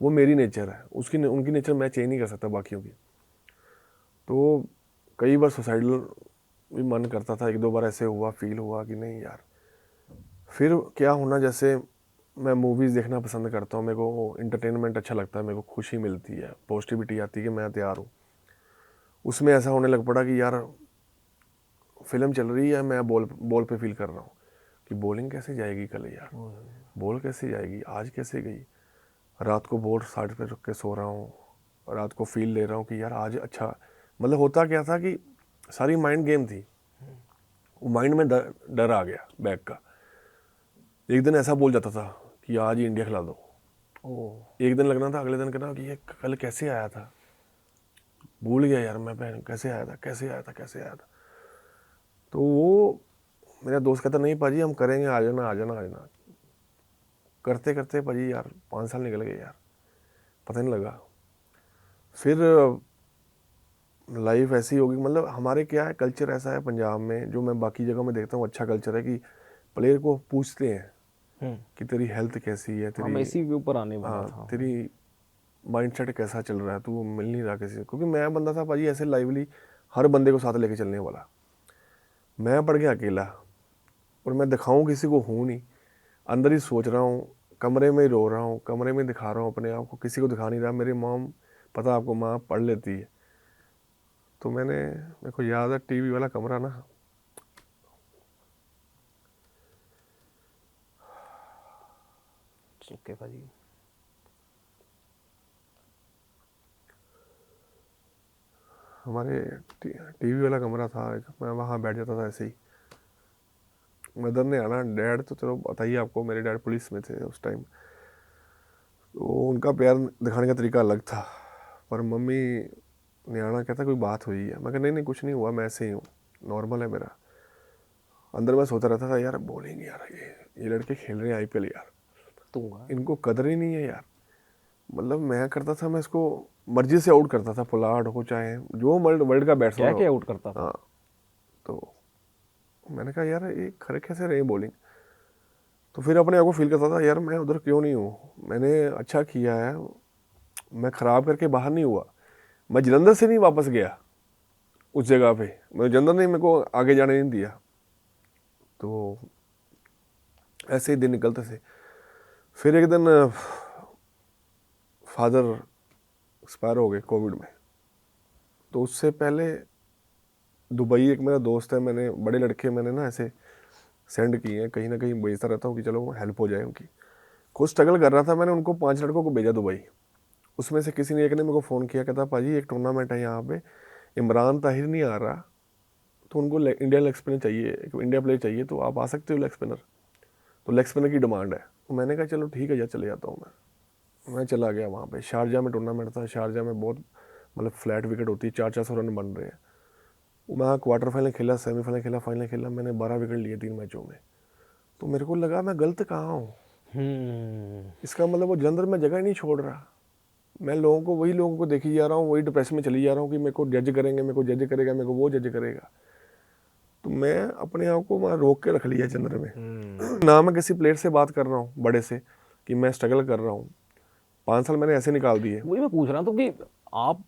वो मेरी नेचर है, उनकी नेचर मैं चेंज नहीं कर सकता बाकियों की। तो कई बार सुसाइडल भी मन करता था, 1-2 बार ऐसे हुआ, फील हुआ कि नहीं यार। फिर क्या होना, जैसे मैं मूवीज़ देखना पसंद करता हूँ, मेरे को इंटरटेनमेंट अच्छा लगता है, मेरे को खुशी मिलती है, पॉजिटिविटी आती है कि मैं तैयार हूँ। उसमें ऐसा होने लग पड़ा कि यार फिल्म चल रही है, मैं बॉल पे फील कर रहा हूँ कि बॉलिंग कैसे जाएगी कल यार, बॉल कैसे जाएगी आज, कैसे गई। रात को बॉल साइड पे रख के सो रहा हूँ, रात को फील ले रहा हूँ कि यार आज अच्छा। मतलब होता क्या था कि सारी माइंड गेम थी, वो माइंड में डर आ गया बैक का। एक दिन ऐसा बोल जाता था कि आज ही इंडिया खिला दो, एक दिन लगना था, अगले दिन कहना कि ये कल कैसे आया था। भूल गया यार मैं कैसे आया था। तो वो मेरा दोस्त कहता नहीं पाजी हम करेंगे, आ जाना। करते करते पाजी यार 5 साल निकल गए यार, पता नहीं लगा। फिर लाइफ ऐसी होगी, मतलब हमारे क्या है, कल्चर ऐसा है पंजाब में, जो मैं बाकी जगह में देखता हूँ अच्छा कल्चर है कि प्लेयर को पूछते हैं कि तेरी हेल्थ कैसी है, हाँ, मैं इसी के ऊपर आने वाला था। तेरी माइंडसेट कैसा चल रहा है, तू मिल नहीं रहा किसी से। क्योंकि मैं बंदा था पाजी ऐसे लाइवली, हर बंदे को साथ लेके चलने वाला। मैं पड़ गया अकेला और मैं दिखाऊं किसी को हूँ नहीं, अंदर ही सोच रहा हूँ, कमरे में ही रो रहा हूँ, कमरे में दिखा रहा हूँ अपने आप को, किसी को दिखा नहीं रहा। मेरी मॉम, पता आपको, माँ पढ़ लेती है। तो मेरे को याद है टीवी वाला कमरा ना, ओके भाजी। हमारे टीवी वाला कमरा था, मैं वहाँ बैठ जाता था ऐसे ही। मदर ने आना, डैड तो चलो बताइए आपको, मेरे डैड पुलिस में थे उस टाइम, तो उनका प्यार दिखाने का तरीका अलग था। पर मम्मी ने आना, कहता कोई बात हुई है। मैं कहा नहीं कुछ नहीं हुआ, मैं ऐसे ही हूँ, नॉर्मल है मेरा। अंदर मैं सोचता रहता था यार बोलेंगे यार, ये लड़के खेल रहे हैं आईपीएल यार, तो इनको कदर ही नहीं है यार। मतलब मैं करता था, मैं इसको मर्जी से आउट करता था, पुलाड़ हो चाहे जो वर्ल्ड का बैट्समैन क्या हो। क्या आउट करता था? हाँ, तो मैंने कहा यार ये खरे कैसे रहे बॉलिंग। तो फिर अपने आप को फील करता था यार मैं उधर क्यों नहीं हूँ, मैंने अच्छा किया है, मैं ख़राब करके बाहर नहीं हुआ। मैं जलंधर से नहीं वापस गया उस जगह पे, मैं जलंधर ने मेरे को आगे जाने नहीं दिया। तो ऐसे ही दिन निकलते थे। फिर एक दिन फादर एक्सपायर हो गए कोविड में। तो उससे पहले दुबई एक मेरा दोस्त है, मैंने बड़े लड़के मैंने ना ऐसे सेंड किए हैं, कहीं ना कहीं भेजता रहता हूँ कि चलो हेल्प हो जाए उनकी। खुद स्ट्रगल कर रहा था, मैंने उनको 5 लड़कों को भेजा दुबई। उसमें से किसी ने एक ने मेरे को फ़ोन किया, कहता पाजी एक टूर्नामेंट है यहाँ पे, इमरान ताहिर नहीं आ रहा, तो उनको इंडिया लेग स्पिनर चाहिए, एक इंडिया प्लेयर चाहिए, तो आप आ सकते हो लेग स्पिनर, तो लेग स्पिनर की डिमांड है। तो मैंने कहा चलो ठीक है यार, चले जाता हूँ मैं चला गया वहाँ पे। शारजा में टूर्नामेंट था, शारजा में बहुत मतलब फ्लैट विकेट होती है, 400 रन बन रहे हैं। मैं क्वार्टर फाइनल खेला, सेमीफाइनल खेला, फाइनल खेला, मैंने 12 विकेट लिए 3 मैचों में। तो मेरे को लगा मैं गलत कहाँ हूँ। इसका मतलब वो जलंधर में जगह ही नहीं छोड़ रहा, मैं वही लोगों को देखी जा रहा हूँ, वही डिप्रेशन में चली जा रहा हूँ कि मेरे को जज करेंगे, मेरे को जज करेगा, मेरे को वो जज करेगा। तो मैं अपने आप को मैं रोक के रख लिया जलंधर में। ना मैं किसी प्लेयर से बात कर रहा हूँ बड़े से कि मैं स्ट्रगल कर रहा हूँ। 5 साल मैंने ऐसे निकाल दिए। वही मैं पूछ रहा था कि आप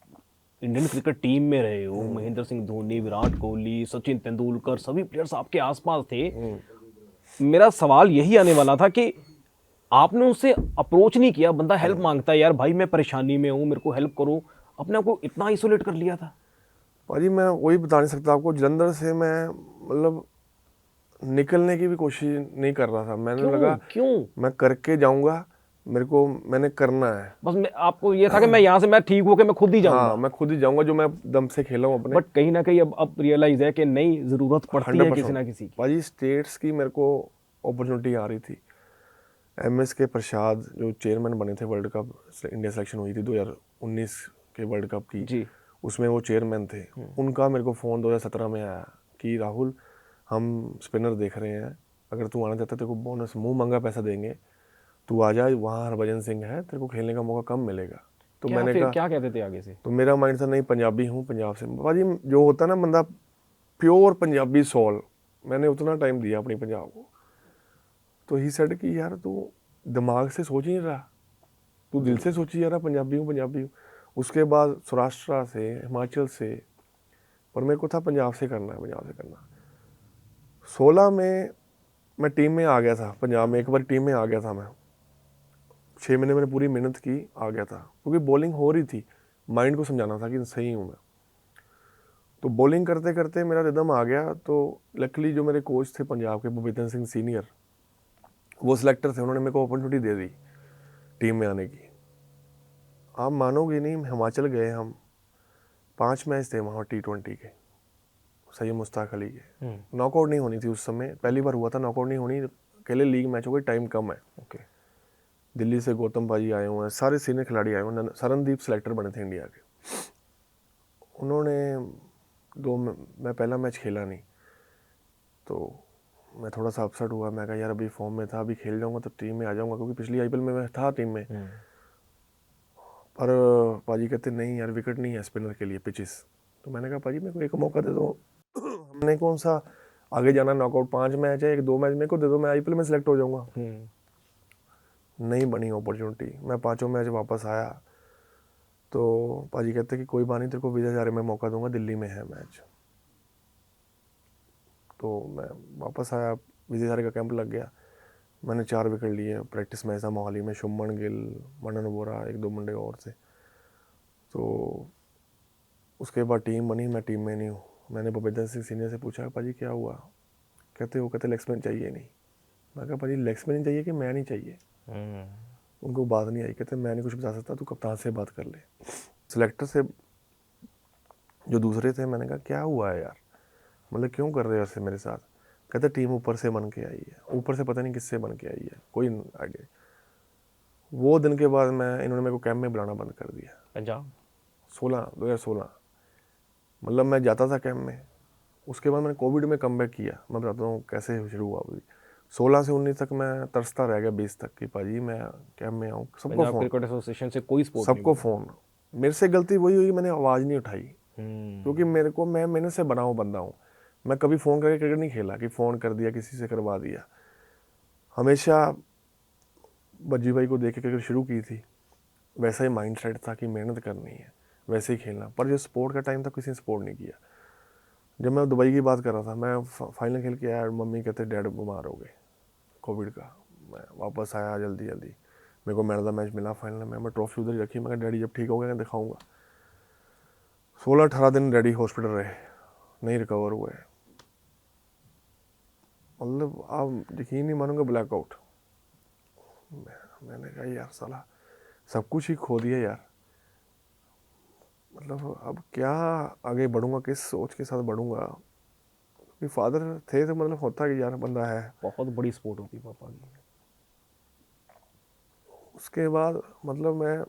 इंडियन क्रिकेट टीम में रहे हो, महेंद्र सिंह धोनी, विराट कोहली, सचिन तेंदुलकर, सभी प्लेयर्स आपके आसपास थे। मेरा सवाल यही आने वाला था कि आपने उससे अप्रोच नहीं किया, बंदा हेल्प मांगता है, यार भाई मैं परेशानी में हूँ, मेरे को हेल्प करो, अपने आप को इतना आइसोलेट कर लिया था? भाजी मैं वही बता नहीं सकता आपको, जलंधर से मैं मतलब निकलने की भी कोशिश नहीं कर रहा था। मैंने लगा क्यों मैं करके जाऊंगा, मैंने करना है। बस आपको ये था कि मैं यहाँ से मैं ठीक होके मैं खुद ही जाऊंगा? हाँ, मैं खुद ही जाऊंगा, जो मैं दम से खेला हूँ अपने। बट कहीं ना कहीं अब रियलाइज है कि नहीं, जरूरत पड़ती है किसी 100% ना किसी की। भाजी स्टेट्स की मेरे को अपॉर्चुनिटी आ रही थी। MS के प्रसाद जो चेयरमैन बने थे, वर्ल्ड कप इंडिया सिलेक्शन हुई थी 2019 के वर्ल्ड कप की जी। उसमें वो चेयरमैन थे। उनका मेरे को फ़ोन 2017 में आया कि राहुल हम स्पिनर देख रहे हैं, अगर तू आना चाहता है तेरे को बोनस मुंह मंगा पैसा देंगे, तू आ जा, वहाँ हरभजन सिंह है, तेरे को खेलने का मौका कम मिलेगा। तो क्या मैंने फिर कहा, क्या कहते थे आगे से? तो मेरा माइंड था नहीं पंजाबी हूँ, पंजाब से भाजी जो होता है ना बंदा प्योर पंजाबी सोल, मैंने उतना टाइम दिया अपनी पंजाब को। तो ही सेड कि यार तू दिमाग से सोच ही नहीं रहा, तू दिल से सोची जा रहा पंजाबी हूँ पंजाबी हूँ। उसके बाद सौराष्ट्र से, हिमाचल से, पर मेरे को था पंजाब से करना है, पंजाब से करना। 16 में मैं टीम में आ गया था, पंजाब में एक बार टीम में आ गया था मैं। 6 महीने मैंने पूरी मेहनत की, आ गया था, क्योंकि बॉलिंग हो रही थी, माइंड को समझाना था कि सही हूँ मैं। तो बॉलिंग करते करते मेरा रिदम आ गया। तो लकीली जो मेरे कोच थे पंजाब के, भूपेंद्र सिंह सीनियर, वो सिलेक्टर थे, उन्होंने मेरे को अपॉर्चुनिटी दे दी टीम में आने की। आप मानोगे नहीं, हिमाचल गए हम, 5 मैच थे वहाँ T20 के, सैयद मुश्ताक अली के। नॉकआउट नहीं होनी थी उस समय, पहली बार हुआ था, नॉकआउट नहीं होनी, अकेले लीग मैच हो गई, टाइम कम है। ओके। दिल्ली से गौतम भाजी आए हुए हैं, सारे सीनियर खिलाड़ी आए हुए हैं, सरनदीप सिलेक्टर बने थे इंडिया के। उन्होंने मैं पहला मैच खेला नहीं, तो मैं थोड़ा सा अपसेट हुआ। मैं कहा यार अभी फॉर्म में था, अभी खेल जाऊंगा तो टीम में आ जाऊंगा, क्योंकि पिछली आईपीएल में मैं था टीम में। पर पाजी कहते नहीं यार विकेट नहीं है स्पिनर के लिए पिचिस। तो मैंने कहा पाजी मेरे को एक मौका दे दो हमने कौन सा आगे जाना, नॉकआउट 5 मैच है, 1-2 मैच मेरे को दे दो, मैं आईपीएल में सिलेक्ट हो जाऊंगा। नहीं बनी अपॉर्चुनिटी, मैं 5 मैच वापस आया तो पाजी कहते कि कोई बात नहीं, तेरे को विजय हजारे में मौका दूंगा, दिल्ली में है मैच। तो मैं वापस आया, विजय हजारे का कैंप लग गया, मैंने 4 विकेट लिए। प्रैक्टिस मैच था मोहाली में, शुभमन गिल, मनन वोरा, 1-2 मुंडे और थे। तो उसके बाद टीम बनी, मैं टीम में नहीं हूँ। मैंने भूपेंद्र सिंह सीनियर से पूछा पाजी क्या हुआ, कहते लेग स्पिन चाहिए नहीं। मैं कहा पाजी लेग स्पिन चाहिए कि मैं नहीं चाहिए। उनको बात नहीं आई, कहते मैं नहीं कुछ बता सकता, तू कप्तान से बात कर ले। सिलेक्टर से जो दूसरे थे, मैंने कहा क्या हुआ है यार, मतलब क्यों कर रहे हो ऐसे मेरे साथ। कहते टीम ऊपर से बन के आई है, ऊपर से पता नहीं किससे बन के आई है, कोई आगे। वो दिन के बाद इन्होंने मेरे को कैंप में बुलाना बंद कर दिया। पंजाब 2016 मतलब मैं जाता था कैंप में। उसके बाद मैंने कोविड में कमबैक किया। मैं बताता हूँ कैसे शुरू हुआ। अभी 16 से 19 तक मैं तरसता रह गया, 20 तक कि पाजी मैं कैंप में आऊँ। सबको पंजाब फ़ोन, क्रिकेट एसोसिएशन से कोई सपोर्ट नहीं सबको फ़ोन। मेरे से गलती वही हुई, मैंने आवाज़ नहीं उठाई, मिला। क्योंकि मैं मेहनत से बना हुआ बंदा हूँ। मैं कभी फ़ोन करके क्रिकेट नहीं खेला कि फ़ोन कर दिया किसी से करवा दिया। हमेशा बज्जी भाई को देख के क्रिकेट शुरू की थी, वैसा ही माइंड सेट था कि मेहनत करनी है, वैसे ही खेलना। पर जो स्पोर्ट का टाइम था किसी ने सपोर्ट नहीं किया। जब मैं दुबई की बात कर रहा था, मैं फाइनल खेल के आया, मम्मी कहते डैड बीमार हो गए कोविड का। मैं वापस आया जल्दी जल्दी, मेरे को मैन ऑफ द मैच मिला फाइनल में। मैं ट्रॉफी उधर ही रखी, मैं डैडी जब ठीक हो गया दिखाऊंगा। 16-18 दिन डैडी हॉस्पिटल रहे, नहीं रिकवर हुए। मतलब आप यकीन नहीं मानोगे, ब्लैकआउट। मैंने कहा यार साला सब कुछ ही खो दिया यार। मतलब अब क्या आगे बढ़ूंगा, किस सोच के साथ बढ़ूंगा। क्योंकि फादर थे तो मतलब होता कि यार बंदा है। बहुत बड़ी सपोर्ट होती है पापा की। उसके बाद मतलब मैं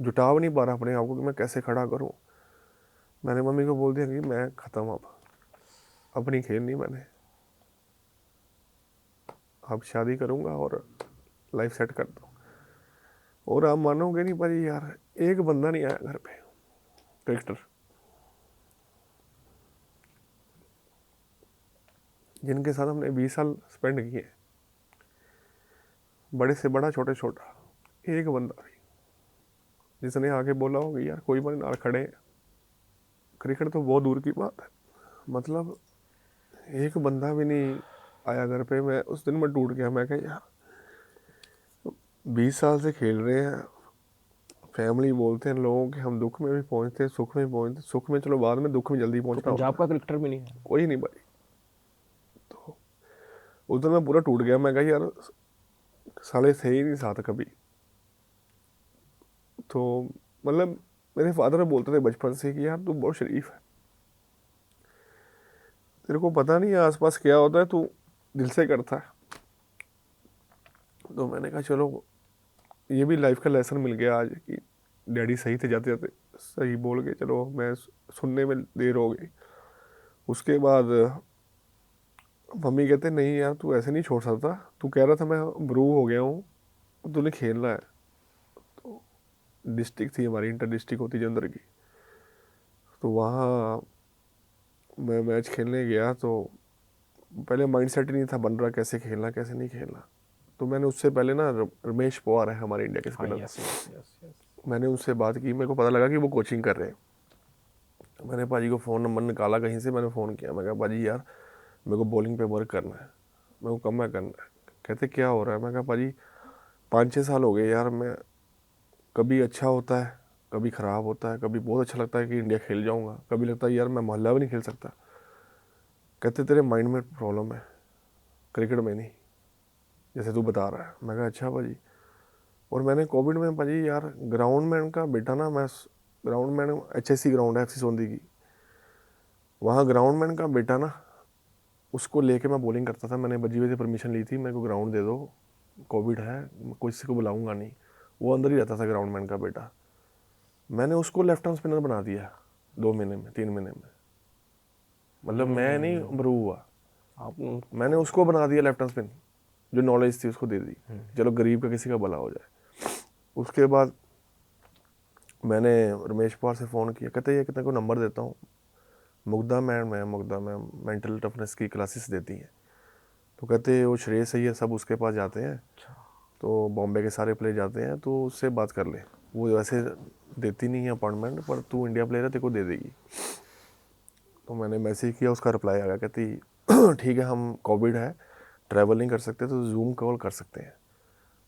जुटा नहीं पा रहा अपने आप को कि मैं कैसे खड़ा करूं। मैंने मम्मी को बोल दिया कि मैं ख़त्म, अब नहीं खेलनी मैंने, अब शादी करूंगा और लाइफ सेट कर दूँ। और आप मानोगे नहीं भाई यार, एक बंदा नहीं आया घर पे क्रिकेटर, जिनके साथ हमने 20 साल स्पेंड किए, बड़े से बड़ा छोटे छोटा, एक बंदा भी जिसने आके बोला हो कि यार कोई बंदा खड़े हैं। क्रिकेट तो बहुत दूर की बात है, मतलब एक बंदा भी नहीं आया घर पे। मैं उस दिन मैं टूट गया। मैं कहा यार 20 साल से खेल रहे हैं, फैमिली बोलते हैं लोगों के, हम दुख में भी पहुंचते हैं, सुख में भी पहुंचते, सुख में चलो बाद में, दुख में जल्दी तो पहुंचना पंजाब होता का क्रिकेटर भी नहीं है। है। कोई नहीं भाई। तो उस दिन मैं पूरा टूट गया। मैं कहा यार साले थे ही नहीं साथ कभी। तो मतलब मेरे फादर बोलते थे बचपन से कि यार तू बहुत शरीफ है, तेरे को पता नहीं है आसपास क्या होता है, तू दिल से करता है। तो मैंने कहा चलो ये भी लाइफ का लेसन मिल गया आज कि डैडी सही थे, जाते जाते सही बोल के चलो। मैं सुनने में देर हो गई। उसके बाद मम्मी कहते नहीं यार तू ऐसे नहीं छोड़ सकता, तू कह रहा था मैं ब्रू हो गया हूँ, तूने खेलना है। तो डिस्ट्रिक्ट थी हमारी, इंटर डिस्ट्रिक्ट होती जलंधर की, तो वहाँ मैं मैच खेलने गया। तो पहले माइंड सेट ही नहीं था बन रहा कैसे खेलना कैसे नहीं खेलना। तो मैंने उससे पहले ना रमेश पवार है हमारे इंडिया के हाँ, spinner, yes yes yes yes. मैंने उससे बात की। मेरे को पता लगा कि वो कोचिंग कर रहे हैं। मैंने पाजी को फ़ोन नंबर निकाला कहीं से, मैंने फ़ोन किया। मैं कहा पाजी यार मेरे को बॉलिंग पे वर्क करना है, मेरे को कम करना है। कहते क्या हो रहा है। मैं कहा पाजी 5-6 साल हो गए यार, मैं कभी अच्छा होता है कभी ख़राब होता है, कभी बहुत अच्छा लगता है कि इंडिया खेल जाऊंगा, कभी लगता है यार मैं मोहल्ला भी नहीं खेल सकता। कहते तेरे माइंड में प्रॉब्लम है, क्रिकेट में नहीं, जैसे तू बता रहा है। मैं कहा अच्छा भाजी। और मैंने कोविड में भाजी यार ग्राउंड मैन का बेटा ना, मैं ग्राउंड मैन HSC ग्राउंड है FC सोंदी की, वहाँ ग्राउंड मैन का बेटा ना, उसको लेके मैं बॉलिंग करता था। मैंने बजी से परमिशन ली थी, मेरे को ग्राउंड दे दो, कोविड है, कोई किसी को बुलाऊंगा नहीं। वो अंदर ही रहता था ग्राउंड मैन का बेटा। मैंने उसको लेफ्ट आर्म स्पिनर बना दिया 2 महीने में, 3 महीने में। मतलब मैं नहीं इम्प्रूव हुआ, आप मैंने उसको बना दिया लेफ्ट हैंड स्पिन, जो नॉलेज थी उसको दे दी, चलो गरीब का किसी का भला हो जाए। उसके बाद मैंने रमेश पवार से फ़ोन किया, कहते ये कितने को नंबर देता हूँ, मुग्धा मैम मेंटल टफनेस की क्लासेस देती हैं। तो कहते वो श्रेयस है, ये सब उसके पास जाते हैं, तो बॉम्बे के सारे प्लेयर जाते हैं, तो उससे बात कर ले, वो वैसे देती नहीं है अपॉइंटमेंट, पर तू इंडिया प्लेयर है, तेरे को दे देगी। तो मैंने मैसेज किया, उसका रिप्लाई आ गया, कहती ठीक है, हम कोविड है, ट्रैवल नहीं कर सकते, तो जूम कॉल कर सकते हैं।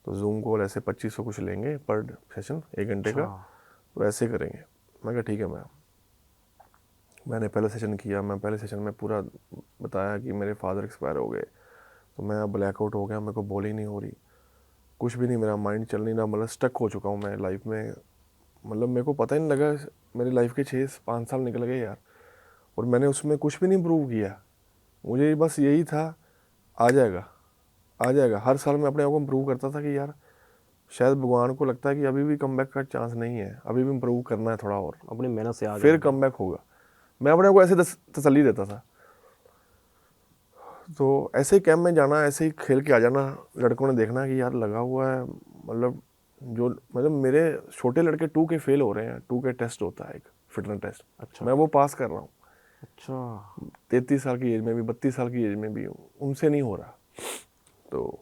तो जूम कॉल ऐसे 2500 कुछ लेंगे पर सेशन, 1 घंटे का, तो ऐसे करेंगे। मैं कहा ठीक है मैम। मैंने पहले सेशन किया, मैं पहले सेशन में पूरा बताया कि मेरे फादर एक्सपायर हो गए, तो मैं ब्लैकआउट हो गया, मेरे को बोली नहीं हो रही, कुछ भी नहीं, मेरा माइंड चल नहीं रहा, मतलब स्टक हो चुका हूँ मैं लाइफ में। मतलब मेरे को पता ही नहीं लगा, मेरी लाइफ के 6-5 साल निकल गए यार, और मैंने उसमें कुछ भी नहीं इम्प्रूव किया। मुझे बस यही था, आ जाएगा आ जाएगा। हर साल मैं अपने आप को इम्प्रूव करता था कि यार शायद भगवान को लगता है कि अभी भी कमबैक का चांस नहीं है, अभी भी इम्प्रूव करना है थोड़ा और, अपनी मेहनत से आगे फिर कमबैक होगा। मैं अपने को ऐसे तसल्ली देता था। तो ऐसे ही कैंप में जाना, ऐसे ही खेल के आ जाना, लड़कों ने देखना कि यार लगा हुआ है, मतलब मेरे छोटे लड़के 2 के फेल हो रहे हैं, 2 के टेस्ट होता है एक फिटनेस टेस्ट, अच्छा मैं वो पास कर रहा हूँ। अच्छा 33 साल की एज में भी, 32 साल की एज में भी उनसे नहीं हो रहा। तो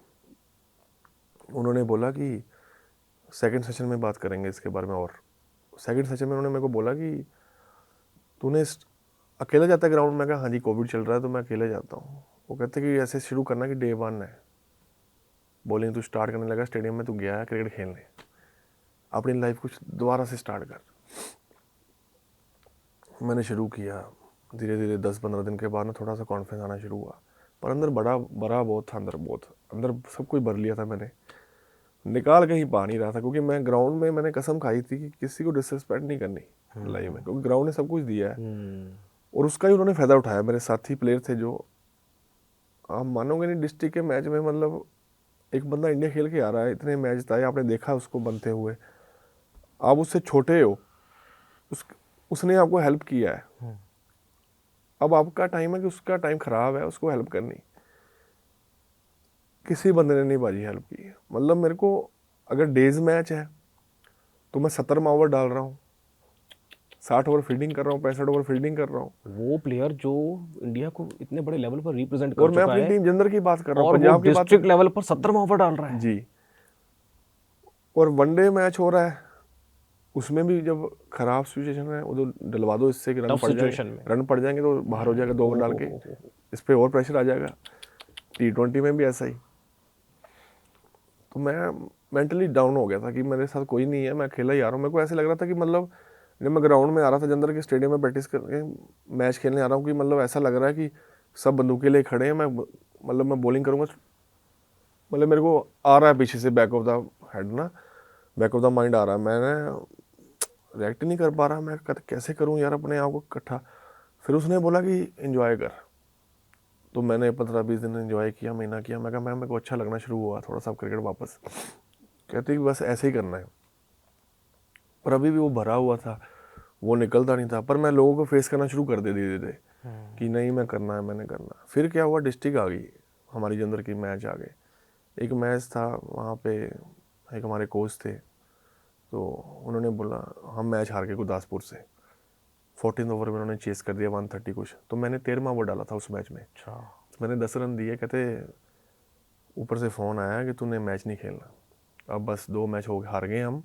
उन्होंने बोला कि सेकंड सेशन में बात करेंगे इसके बारे में। और सेकंड सेशन में उन्होंने मेरे को बोला कि तूने अकेला जाता है ग्राउंड में? कहा हाँ जी, कोविड चल रहा है तो मैं अकेले जाता हूँ। वो कहते कि ऐसे शुरू करना कि डे 1 है, बॉलिंग तू स्टार्ट करने लगा स्टेडियम में, तू गया है क्रिकेट खेलने, अपनी लाइफ कुछ दोबारा से स्टार्ट कर। मैंने शुरू किया, धीरे धीरे 10-15 दिन के बाद ना थोड़ा सा कॉन्फिडेंस आना शुरू हुआ, पर अंदर बड़ा बहुत था, अंदर सब कुछ भर लिया था मैंने, निकाल कहीं पा नहीं रहा था। क्योंकि मैं ग्राउंड में मैंने कसम खाई थी कि किसी को डिसरिस्पेक्ट नहीं करनी लाइफ में, क्योंकि ग्राउंड ने सब कुछ दिया है। और उसका ही उन्होंने फ़ायदा उठाया। मेरे साथी प्लेयर थे जो, आप मानोगे नहीं, डिस्ट्रिक्ट के मैच में, मतलब एक बंदा इंडिया खेल के आ रहा है, इतने मैच था, आपने देखा उसको बनते हुए, आप उससे छोटे हो, उसने आपको हेल्प किया है। अब आपका टाइम है कि उसका टाइम ख़राब है, उसको हेल्प करनी। किसी बंदे ने नहीं बाजी हेल्प की। मतलब मेरे को अगर डेज मैच है तो मैं 70वां ओवर डाल रहा हूँ, 60 ओवर फील्डिंग कर रहा हूँ, 65 ओवर फील्डिंग कर रहा हूँ। वो प्लेयर जो इंडिया को इतने बड़े लेवल पर रिप्रेजेंट कर और मैं चुका अपनी है, टीम जिंदर की बात कर रहा हूँ, और वो पंजाब की बात डिस्ट्रिक्ट लेवल पर 70वां ओवर डाल रहा है जी। और वनडे मैच हो रहा है, उसमें भी जब खराब सिचुएशन है, वो तो डलवा दो इससे कि टफ सिचुएशन में रन पड़ जाएंगे तो बाहर हो जाएगा 2 ओवर डाल के, इस पर और प्रेशर आ जाएगा। T20 में भी ऐसा ही। तो मैं मेंटली डाउन हो गया था कि मेरे साथ कोई नहीं है, मैं अकेला ही आ रहा हूँ। मेरे को ऐसे लग रहा था कि मतलब जब मैं ग्राउंड में आ रहा था जंदर के स्टेडियम में प्रैक्टिस करके मैच खेलने आ रहा हूँ, कि मतलब ऐसा लग रहा है कि सब बंदूक के लिए खड़े हैं, मैं बॉलिंग करूँगा, मतलब मेरे को आ रहा है पीछे से बैक ऑफ द हेड ना, बैक ऑफ द माइंड आ रहा है, मैंने रिएक्ट नहीं कर पा रहा। मैं कैसे करूँ यार अपने आप को इकट्ठा। फिर उसने बोला कि एंजॉय कर, तो मैंने 15-20 दिन एंजॉय किया, महीना किया। मैं कहा मेरे को अच्छा लगना शुरू हुआ थोड़ा सा क्रिकेट वापस। कहते कि बस ऐसे ही करना है, पर अभी भी वो भरा हुआ था, वो निकलता नहीं था। पर मैं लोगों को फेस करना शुरू कर दे धीरे धीरे कि नहीं मैं करना है, मैंने करना। फिर क्या हुआ, डिस्ट्रिक्ट आ गई हमारी जंदर की, मैच आ गए। एक मैच था वहाँ पे, एक हमारे कोच थे, तो उन्होंने बोला, हम मैच हार गए गुरदासपुर से, 14 ओवर में उन्होंने चेस कर दिया 130 कुछ, तो मैंने 13वां ओवर डाला था उस मैच में। अच्छा मैंने 10 रन दिए। कहते ऊपर से फ़ोन आया कि तूने मैच नहीं खेलना, अब बस 2 मैच हो हार गए हम,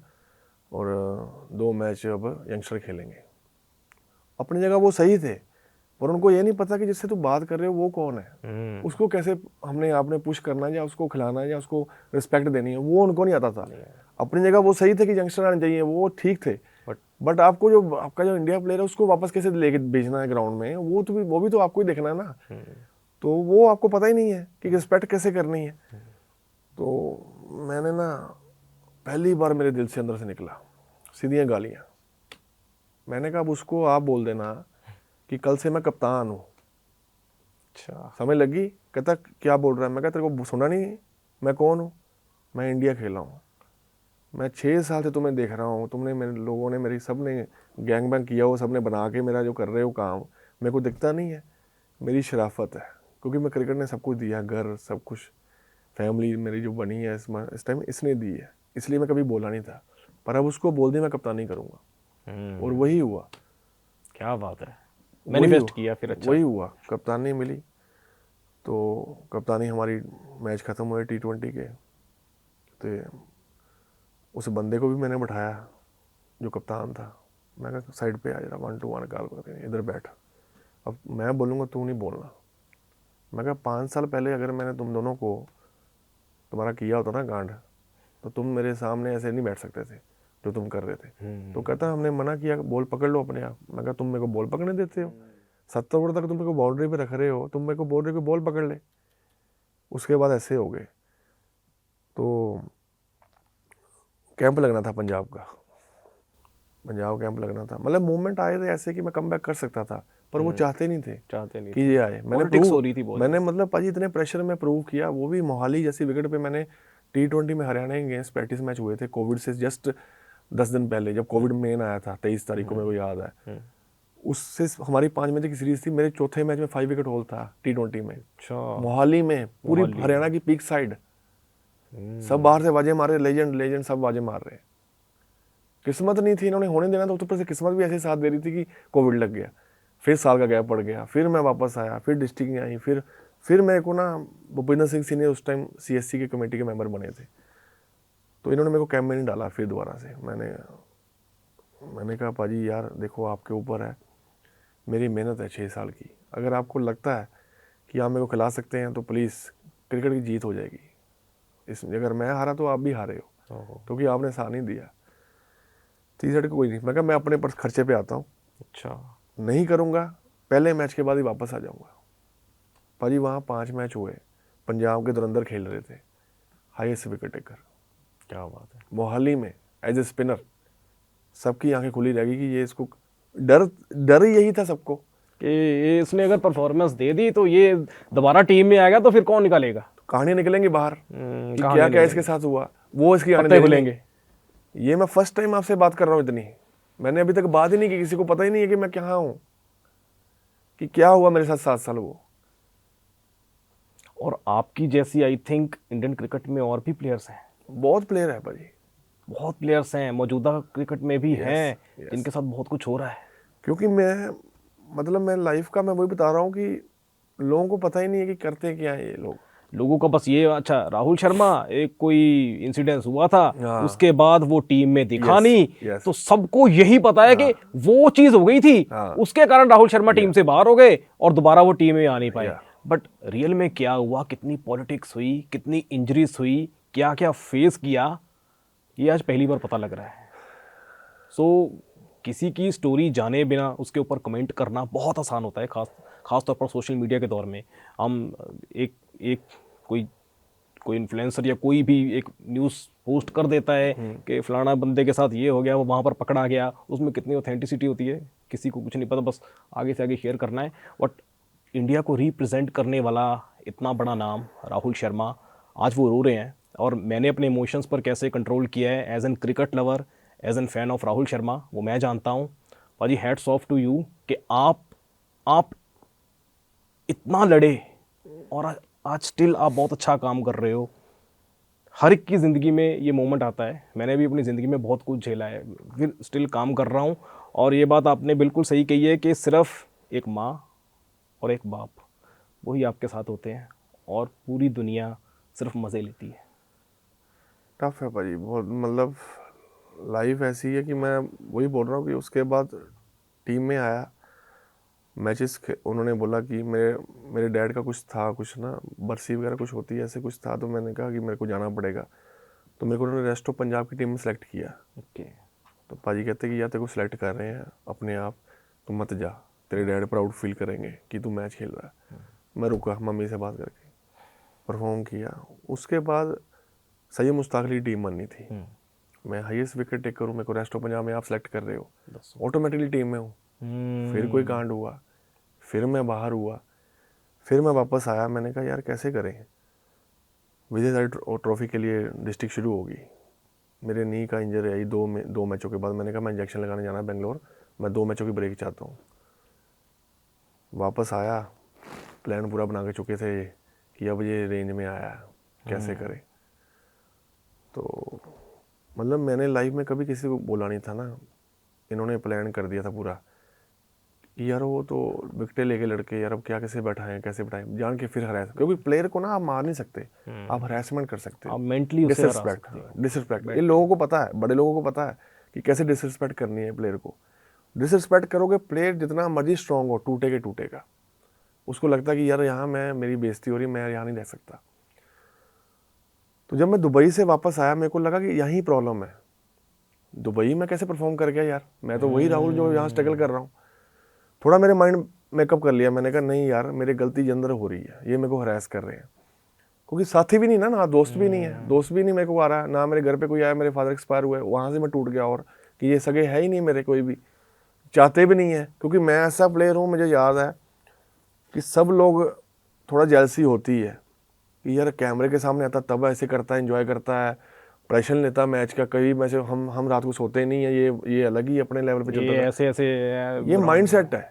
और 2 मैच अब यंगस्टर खेलेंगे। अपनी जगह वो सही थे, पर उनको ये नहीं पता कि जिससे तू बात कर रहे हो वो कौन है, उसको कैसे हमने आपने पुश करना है, या उसको खिलाना है, या उसको रिस्पेक्ट देनी है, वो उनको नहीं आता था। अपनी जगह वो सही थे कि यंगस्टर आने चाहिए, वो ठीक थे, बट आपको जो आपका जो इंडिया प्लेयर है उसको वापस कैसे लेके भेजना है ग्राउंड में, वो भी तो आपको ही देखना है ना। तो वो आपको पता ही नहीं है कि रिस्पेक्ट कैसे करनी है। तो मैंने ना पहली बार मेरे दिल से अंदर से निकला सीधियाँ गालियाँ। मैंने कहा अब उसको आप बोल देना कि कल से मैं कप्तान हूँ। अच्छा समझ लगी? कहता क्या बोल रहा है? मैं कहा तेरे को सुना नहीं मैं कौन हूँ? मैं इंडिया खेला हूँ, मैं 6 साल से तुम्हें देख रहा हूँ, तुमने मेरे लोगों ने मेरी सब ने गैंग बैंग किया हो, सब ने बना के मेरा जो कर रहे हो काम मेरे को दिखता नहीं है। मेरी शराफत है, क्योंकि मैं क्रिकेट ने सब कुछ दिया, घर सब कुछ, फैमिली मेरी जो बनी है इस टाइम इसने दी है, इसलिए मैं कभी बोला नहीं था। पर अब उसको बोल दी मैं कप्तानी करूँगा, और वही हुआ। क्या बात है, वही मैनिफेस्ट हुआ, किया फिर। अच्छा, वही हुआ, कप्तानी मिली। तो कप्तानी हमारी मैच ख़त्म हुए T20 के, तो उस बंदे को भी मैंने बैठाया जो कप्तान था। मैं कहा साइड पे आ जरा, 1 to 1 कॉल करते हैं, इधर बैठ, अब मैं बोलूँगा तू नहीं बोलना। मैं कहा 5 साल पहले अगर मैंने तुम दोनों को तुम्हारा किया होता ना कांड, तो तुम मेरे सामने ऐसे नहीं बैठ सकते थे जो तुम कर रहे थे। तो कहता हमने मना किया, बॉल पकड़ लो अपने आप। मैं कहा तुम मेरे को बॉल पकड़ने देते हो? 70 ओवर तक तुम मेरे को बाउंड्री पे रख रहे हो, तुम मेरे को बोल रहे हो कि बॉल पकड़ ले। उसके बाद ऐसे हो गए। तो कैंप लगना था पंजाब का, पंजाब कैंप लगना था। मतलब मूवमेंट आए थे ऐसे कि मैं कम बैक कर सकता था, पर वो चाहते नहीं थे कि ये आए। Politics हो रही थी बहुत। मैंने मतलब पाजी इतने प्रेशर में प्रूव किया, वो भी मोहाली जैसी विकेट पे। मैंने T20 में हरियाणा के अगेंस्ट प्रैक्टिस मैच हुए थे कोविड से जस्ट 10 दिन पहले, जब कोविड मेन आया था 23 तारीख को, मेरे को याद है। उससे हमारी 5 मैच की सीरीज थी, मेरे चौथे मैच में 5 विकेट होल था T20 में। अच्छा, मोहाली में, पूरी हरियाणा की पीक साइड, सब बाहर से बाजे मार रहे, लेजेंड सब बाजे मार रहे। किस्मत नहीं थी, इन्होंने होने देना, तो ऊपर से किस्मत भी ऐसे साथ दे रही थी कि कोविड लग गया, फिर साल का गैप पड़ गया, फिर मैं वापस आया, फिर डिस्ट्रिक्ट में आई, फिर मेरे को ना भूपिंदर सिंह सीनियर उस टाइम CSC के कमेटी के मेंबर बने थे, तो इन्होंने मेरे को कैंप में नहीं डाला। फिर दोबारा से मैंने कहा पाजी यार देखो आपके ऊपर है, मेरी मेहनत है 6 साल की, अगर आपको लगता है कि आप मेरे को खिला सकते हैं तो प्लीज़, क्रिकेट की जीत हो जाएगी इसमें, अगर मैं हारा तो आप भी हारे हो, क्योंकि आपने साथ नहीं दिया। तीसरे को कोई नहीं, मैं कहा मैं अपने पर खर्चे पे आता हूँ। अच्छा, नहीं करूँगा, पहले मैच के बाद ही वापस आ जाऊँगा। पाजी वहाँ 5 मैच हुए, पंजाब के धुरंधर खेल रहे थे, हाईएस्ट विकेट टेकर। क्या बात है। मोहाली में एज ए स्पिनर, सबकी आंखें खुली रहेगी कि ये इसको डर ही यही था सबको कि इसने अगर परफॉर्मेंस दे दी तो ये दोबारा टीम में आएगा, तो फिर कौन निकालेगा? कहानी निकलेंगी बाहर कि कहानी क्या क्या निकलेंगी। इसके साथ हुआ, वो इसकी पत्ते खुलेंगे। ये मैं फर्स्ट टाइम आपसे बात कर रहा हूँ इतनी, मैंने अभी तक बात ही नहीं की, किसी को पता ही नहीं है कि मैं कहाँ हूँ, कि क्या हुआ मेरे साथ 7 साल वो। और आपकी जैसी आई थिंक इंडियन क्रिकेट में और भी प्लेयर्स हैं, बहुत प्लेयर है भाजी, बहुत प्लेयर्स हैं मौजूदा क्रिकेट में भी हैं yes. जिनके साथ बहुत कुछ हो रहा है। क्योंकि मैं लाइफ का मैं वही बता रहा हूँ कि लोगों को पता ही नहीं है कि करते क्या है ये लोग। लोगों का बस ये, अच्छा राहुल शर्मा एक कोई इंसिडेंस हुआ था, हाँ। उसके बाद वो टीम में दिखा Yes, नहीं, yes. तो सबको यही पता है कि वो चीज हो गई थी, हाँ। उसके कारण राहुल शर्मा टीम से बाहर हो गए और दोबारा वो टीम में आ नहीं पाए। Yeah. बट रियल में क्या हुआ, कितनी पॉलिटिक्स हुई, कितनी इंजरीज हुई, क्या क्या फेस किया, ये आज पहली बार पता लग रहा है। सो किसी की स्टोरी जाने बिना उसके ऊपर कमेंट करना बहुत आसान होता है, खास तौर पर सोशल मीडिया के दौर में। हम एक कोई इन्फ्लुएंसर या कोई भी एक न्यूज़ पोस्ट कर देता है कि फलाना बंदे के साथ ये हो गया, वो वहाँ पर पकड़ा गया, उसमें कितनी ऑथेंटिसिटी होती है किसी को कुछ नहीं पता, बस आगे से आगे शेयर करना है। बट इंडिया को रिप्रेजेंट करने वाला इतना बड़ा नाम राहुल शर्मा, आज वो रो रहे हैं, और मैंने अपने इमोशंस पर कैसे कंट्रोल किया है as an cricket lover, as an fan of Rahul Sharma, वो मैं जानता हूँ। पाजी हैट्स ऑफ टू यू कि आप इतना लड़े और आज स्टिल आप बहुत अच्छा काम कर रहे हो। हर एक की ज़िंदगी में ये मोमेंट आता है, मैंने भी अपनी ज़िंदगी में बहुत कुछ झेला है, फिर स्टिल काम कर रहा हूँ। और ये बात आपने बिल्कुल सही कही है कि सिर्फ एक माँ और एक बाप वही आपके साथ होते हैं और पूरी दुनिया सिर्फ मज़े लेती है। टफ है भाजी बहुत, मतलब लाइफ ऐसी है कि मैं वही बोल रहा हूँ कि उसके बाद टीम में आया, मैचेस उन्होंने बोला कि मेरे डैड का कुछ था, कुछ ना बरसी वगैरह कुछ होती है, ऐसे कुछ था, तो मैंने कहा कि मेरे को जाना पड़ेगा, तो मेरे को उन्होंने रेस्ट ऑफ पंजाब की टीम में सेलेक्ट किया। ओके। तो पाजी कहते कि यार तेरे को सिलेक्ट कर रहे हैं अपने आप, तो मत जा, तेरे डैड प्राउड फील करेंगे कि तू मैच खेल रहा है। मैं रुका, मम्मी से बात करके परफॉर्म किया। उसके बाद सैयद मुश्ताक अली टीम बननी थी, मैं हाईएस्ट विकेट टेकर हूँ, मेरे को रेस्ट ऑफ पंजाब में आप सेलेक्ट कर रहे हो, ऑटोमेटिकली टीम में हूँ। फिर कोई कांड हुआ, फिर मैं बाहर हुआ, फिर मैं वापस आया। मैंने कहा यार कैसे करें, विजय हजारे ट्रॉफी के लिए डिस्ट्रिक्ट शुरू होगी, मेरे नी का इंजरी आई 2 मैचों के बाद। मैंने कहा मैं इंजेक्शन लगाने जाना है बेंगलोर, मैं 2 मैचों की ब्रेक चाहता हूँ। वापस आया, प्लान पूरा बना के चुके थे कि अब ये रेंज में आया कैसे करे। तो मतलब मैंने लाइफ में कभी किसी को बोला नहीं था ना, इन्होंने प्लान कर दिया था पूरा कि यार वो तो विकेटें लेके लड़के यार अब क्या कैसे बैठाएं कैसे बैठाएं, जान के फिर हरास। क्योंकि प्लेयर को ना आप मार नहीं सकते, आप हरासमेंट कर सकते हो, आप मेंटली उसे हरा सकते हो। डिसरिस्पेक्ट। ये लोगों को पता है, बड़े लोगों को पता है कि कैसे डिसरिस्पेक्ट करनी है प्लेयर को। डिसरिस्पेक्ट करोगे, प्लेयर जितना मर्जी स्ट्रांग हो टूटेगा। उसको लगता है कि यार यहाँ मेरी बेइज्जती हो रही है, मैं यहाँ नहीं रह सकता। तो जब मैं दुबई से वापस आया मेरे को लगा कि यही प्रॉब्लम है, दुबई में कैसे परफॉर्म कर गया यार, मैं तो वही राहुल जो यहाँ स्ट्रगल कर रहा हूँ। थोड़ा मेरे माइंड मेकअप कर लिया, मैंने कहा नहीं यार मेरी गलती अंदर हो रही है, ये मेरे को हरास कर रहे हैं। क्योंकि साथी भी नहीं ना दोस्त भी नहीं है, दोस्त भी नहीं मेरे को आ रहा है ना, मेरे घर पे कोई आया, मेरे फादर एक्सपायर हुए वहाँ से मैं टूट गया, और कि ये सगे है ही नहीं मेरे, कोई भी चाहते भी नहीं है। क्योंकि मैं ऐसा प्लेयर हूँ, मुझे याद है कि सब लोग थोड़ा जेलसी होती है कि यार कैमरे के सामने आता तब ऐसे करता है, एंजॉय करता है, प्रेशर लेता मैच का। कई मैच हम रात को सोते ही नहीं है, ये अलग ही अपने लेवल पे चलता ये था। ऐसे ये माइंड सेट है।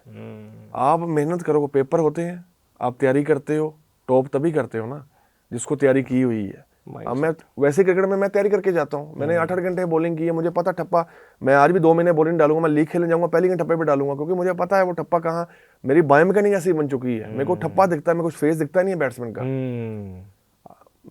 आप मेहनत करो, पेपर होते हैं, आप तैयारी करते हो, टॉप तभी करते हो ना जिसको तैयारी की हुई है। अब मैं वैसे क्रिकेट में मैं तैयारी करके जाता हूँ, मैंने 8-8 घंटे बॉलिंग की है, मुझे पता ठप्पा, मैं आज भी 2 महीने बॉलिंग डालूंगा, मैं लीग खेलने जाऊंगा पहले ही ठप्पे पे डालूंगा, क्योंकि मुझे पता है वो ठप्पा कहाँ, मेरी बायोमैकेनिक ऐसी बन चुकी है, मेरे को ठप्पा दिखता है, मेरे को फेस दिखता नहीं है बैट्समैन का।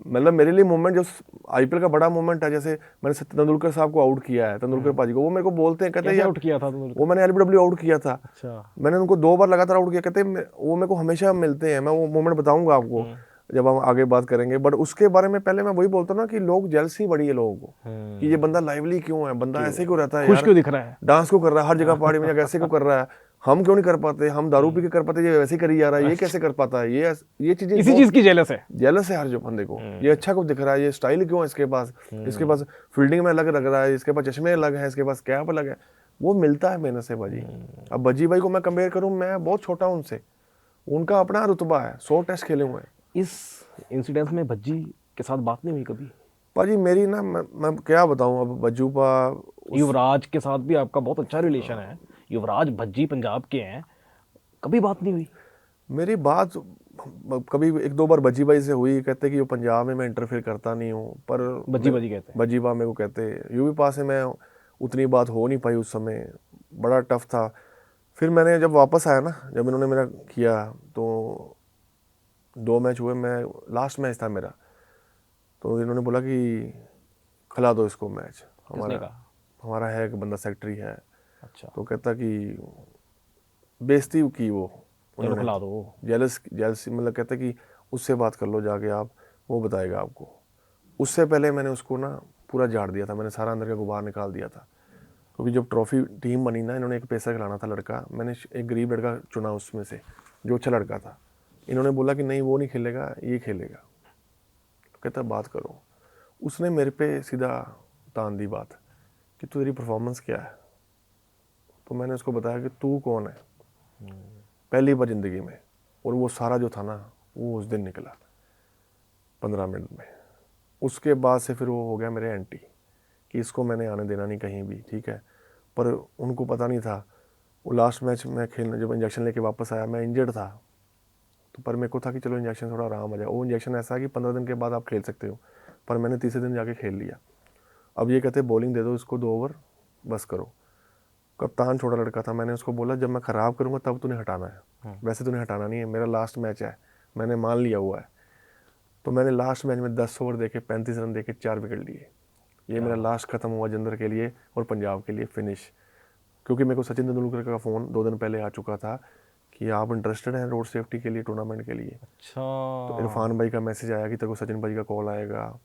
मतलब मेरे लिए मूवमेंट जो आईपीएल का बड़ा मूवमेंट है, जैसे मैंने सचिन तेंदुलकर साहब को आउट किया है, तेंदुलकर पाजी को, वो मेरे को बोलते हैं, कहते हैं आउट किया था तुमने? वो मैंने एलबीडब्ल्यू आउट किया था। अच्छा। मैंने उनको 2 बार लगातार आउट किया, कहते हैं वो मेरे को हमेशा मिलते हैं, मैं वो मोमेंट बताऊंगा आपको जब हम आगे बात करेंगे। बट उसके बारे में पहले मैं वही बोलता हूँ ना कि लोग जेलसी बड़ी है लोगों को, कि ये बंदा लाइवली क्यों है, बंदा ऐसे क्यों रहता है, खुश यार क्यों दिख रहा है, डांस क्यों कर रहा है हर जगह पार्टी में जाकर, ऐसे क्यों कर रहा है, हम क्यों नहीं कर पाते, हम दारू पी के कर पाते, ये वैसे करी जा रहा है, ये कैसे कर पाता है, ये चीजें इसी चीज की जेलस है। जेलस है हर जो बंदे को। ये अच्छा क्यों दिख रहा है, ये स्टाइल क्यों है इसके पास, इसके पास फील्डिंग में अलग लग रहा है, इसके पास चश्मे अलग है, इसके पास कैप अलग है। वो मिलता है मेहनत से बाजी। अब बज्जी भाई को मैं कंपेयर करूं, मैं बहुत छोटा हूं उनसे, उनका अपना रुतबा है, 100 टेस्ट खेले हुए हैं। इस इंसिडेंस में भज्जी के साथ बात नहीं हुई कभी? पाजी मेरी ना, मैं क्या बताऊं, अब बज्जूपा युवराज के साथ भी आपका बहुत अच्छा रिलेशन है, युवराज भज्जी पंजाब के हैं, कभी बात नहीं हुई? मेरी बात कभी 1-2 बार बज्जी भाई से हुई, कहते कि वो पंजाब में मैं इंटरफेयर करता नहीं हूँ, पर बज्जी कहते हैं, बज्जी बा मेरे को कहते, यूवी पास से मैं उतनी बात हो नहीं पाई उस समय, बड़ा टफ था। फिर मैंने जब वापस आया ना, जब इन्होंने मेरा किया तो 2 मैच हुए, मैं लास्ट मैच था मेरा, तो इन्होंने बोला कि खिला दो इसको मैच, हमारा है एक बंदा सेक्रेटरी है। अच्छा। तो कहता कि बेइज्जती की वो, चलो खिला दो, जेलसी मतलब कहता कि उससे बात कर लो जाके आप, वो बताएगा आपको। उससे पहले मैंने उसको ना पूरा झाड़ दिया था, मैंने सारा अंदर का गुबार निकाल दिया था। क्योंकि जब ट्रॉफी टीम बनी ना, इन्होंने एक पैसा खिलाना था लड़का, मैंने एक गरीब लड़का चुना उसमें से जो अच्छा लड़का था। इन्होंने बोला कि नहीं वो नहीं खेलेगा, ये खेलेगा। तो कहता बात करो। उसने मेरे पे सीधा तान दी बात कि तेरी परफॉर्मेंस क्या है। तो मैंने उसको बताया कि तू कौन है, पहली बार ज़िंदगी में। और वो सारा जो था ना, वो उस दिन निकला 15 मिनट में। उसके बाद से फिर वो हो गया मेरे एंटी, कि इसको मैंने आने देना नहीं कहीं भी, ठीक है। पर उनको पता नहीं था, वो लास्ट मैच में खेलने जब इंजेक्शन लेके वापस आया, मैं इंजर्ड था, तो पर मेरे को था कि चलो इंजेक्शन थोड़ा आराम आ जाए। वो इंजेक्शन ऐसा है कि 15 दिन के बाद आप खेल सकते हो, पर मैंने तीसरे दिन जाके खेल लिया। अब ये कहते बॉलिंग दे दो इसको 2 ओवर बस करो। कप्तान छोटा लड़का था, मैंने उसको बोला जब मैं ख़राब करूँगा तब तूने हटाना है, वैसे तूने हटाना नहीं है, मेरा लास्ट मैच है, मैंने मान लिया हुआ है। तो मैंने लास्ट मैच में 10 ओवर देके 35 रन देके 4 विकेट लिए। ये मेरा लास्ट ख़त्म हुआ जंदर के लिए और पंजाब के लिए फिनिश। क्योंकि मेरे को सचिन तेंदुलकर का फ़ोन 2 दिन पहले आ चुका था कि आप इंटरेस्टेड हैं रोड सेफ्टी के लिए, टूर्नामेंट के लिए। अच्छा। तो इरफान भाई का मैसेज आया कि तेरे को सचिन भाई का कॉल आएगा।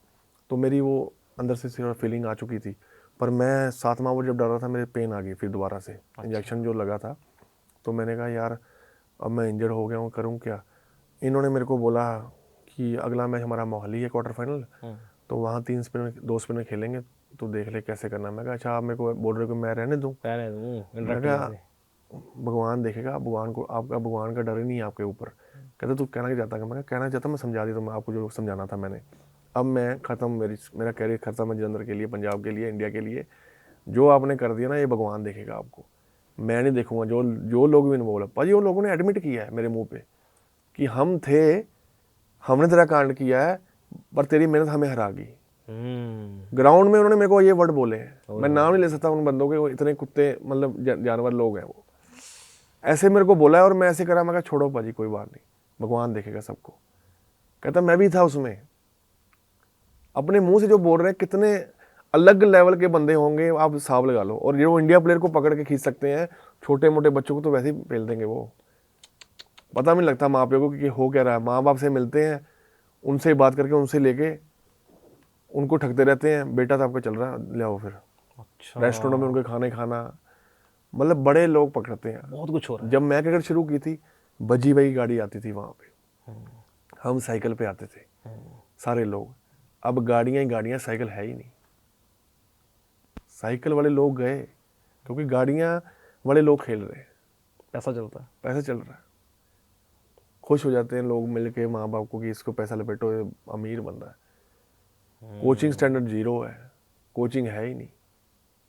तो मेरी वो अंदर से सिर्फ फीलिंग आ चुकी थी। पर मैं 7वां ओवर जब डर रहा था, मेरे पेन आ गई फिर दोबारा से। इंजेक्शन जो लगा था, तो मैंने कहा यार अब मैं इंजर्ड हो गया हूँ, करूँ क्या। इन्होंने मेरे को बोला कि अगला मैच हमारा मोहाली है क्वार्टर फाइनल, तो वहाँ 2 स्पिनर खेलेंगे, तो देख ले कैसे करना। मैं कहा अच्छा आप मेरे को बोल रहे हो कि मैं रहने दूँ? मैं कहा भगवान देखेगा, भगवान को, आपका भगवान का डर ही नहीं है आपके ऊपर। कहते तू कहना क्या चाहता है? मैं कहना चाहता, मैं समझा दी तो मैं आपको जो समझाना था मैंने। अब मैं ख़त्म, मेरा कैरियर ख़त्म है जलंधर के लिए, पंजाब के लिए, इंडिया के लिए। जो आपने कर दिया ना, ये भगवान देखेगा आपको, मैं नहीं देखूंगा। जो जो लोग भी इन्वॉल्व है भाजी, उन लोगों ने एडमिट किया है मेरे मुंह पे कि हम थे, हमने तेरा कांड किया है, पर तेरी मेहनत हमें हरा गई। ग्राउंड में उन्होंने मेरे को ये वर्ड बोले हैं, मैं नाम नहीं ले सकता उन बंदों के, वो इतने कुत्ते मतलब जानवर लोग हैं वो, ऐसे मेरे को बोला है। और मैं ऐसे करा, मैं कहा छोड़ो भाजी कोई बात नहीं, भगवान देखेगा सबको। कहता मैं भी था उसमें। अपने मुंह से जो बोल रहे हैं, कितने अलग लेवल के बंदे होंगे आप हिसाब लगा लो। और जो इंडिया प्लेयर को पकड़ के खींच सकते हैं, छोटे मोटे बच्चों को तो वैसे ही पेल देंगे वो। पता भी नहीं लगता माँ बाप को कि हो क्या रहा है। माँ बाप से मिलते हैं, उनसे बात करके उनसे लेके उनको ठगते रहते हैं, बेटा तो आपका चल रहा है, ले आओ फिर। अच्छा, रेस्टोरेंट में उनके खाने खाना, मतलब बड़े लोग पकड़ते हैं। बहुत कुछ हो रहा है। जब मैं क्रिकेट शुरू की थी, बजी भाई गाड़ी आती थी वहाँ पे, हम साइकिल पे आते थे सारे लोग। अब गाड़ियाँ ही गाड़ियाँ, साइकिल है ही नहीं। साइकिल वाले लोग गए क्योंकि गाड़ियाँ वाले लोग खेल रहे हैं, पैसा चलता है। पैसा चल रहा है। खुश हो जाते हैं लोग मिल के माँ बाप को कि इसको पैसा लपेटो, ये अमीर बंदा है। कोचिंग स्टैंडर्ड जीरो है, कोचिंग है ही नहीं।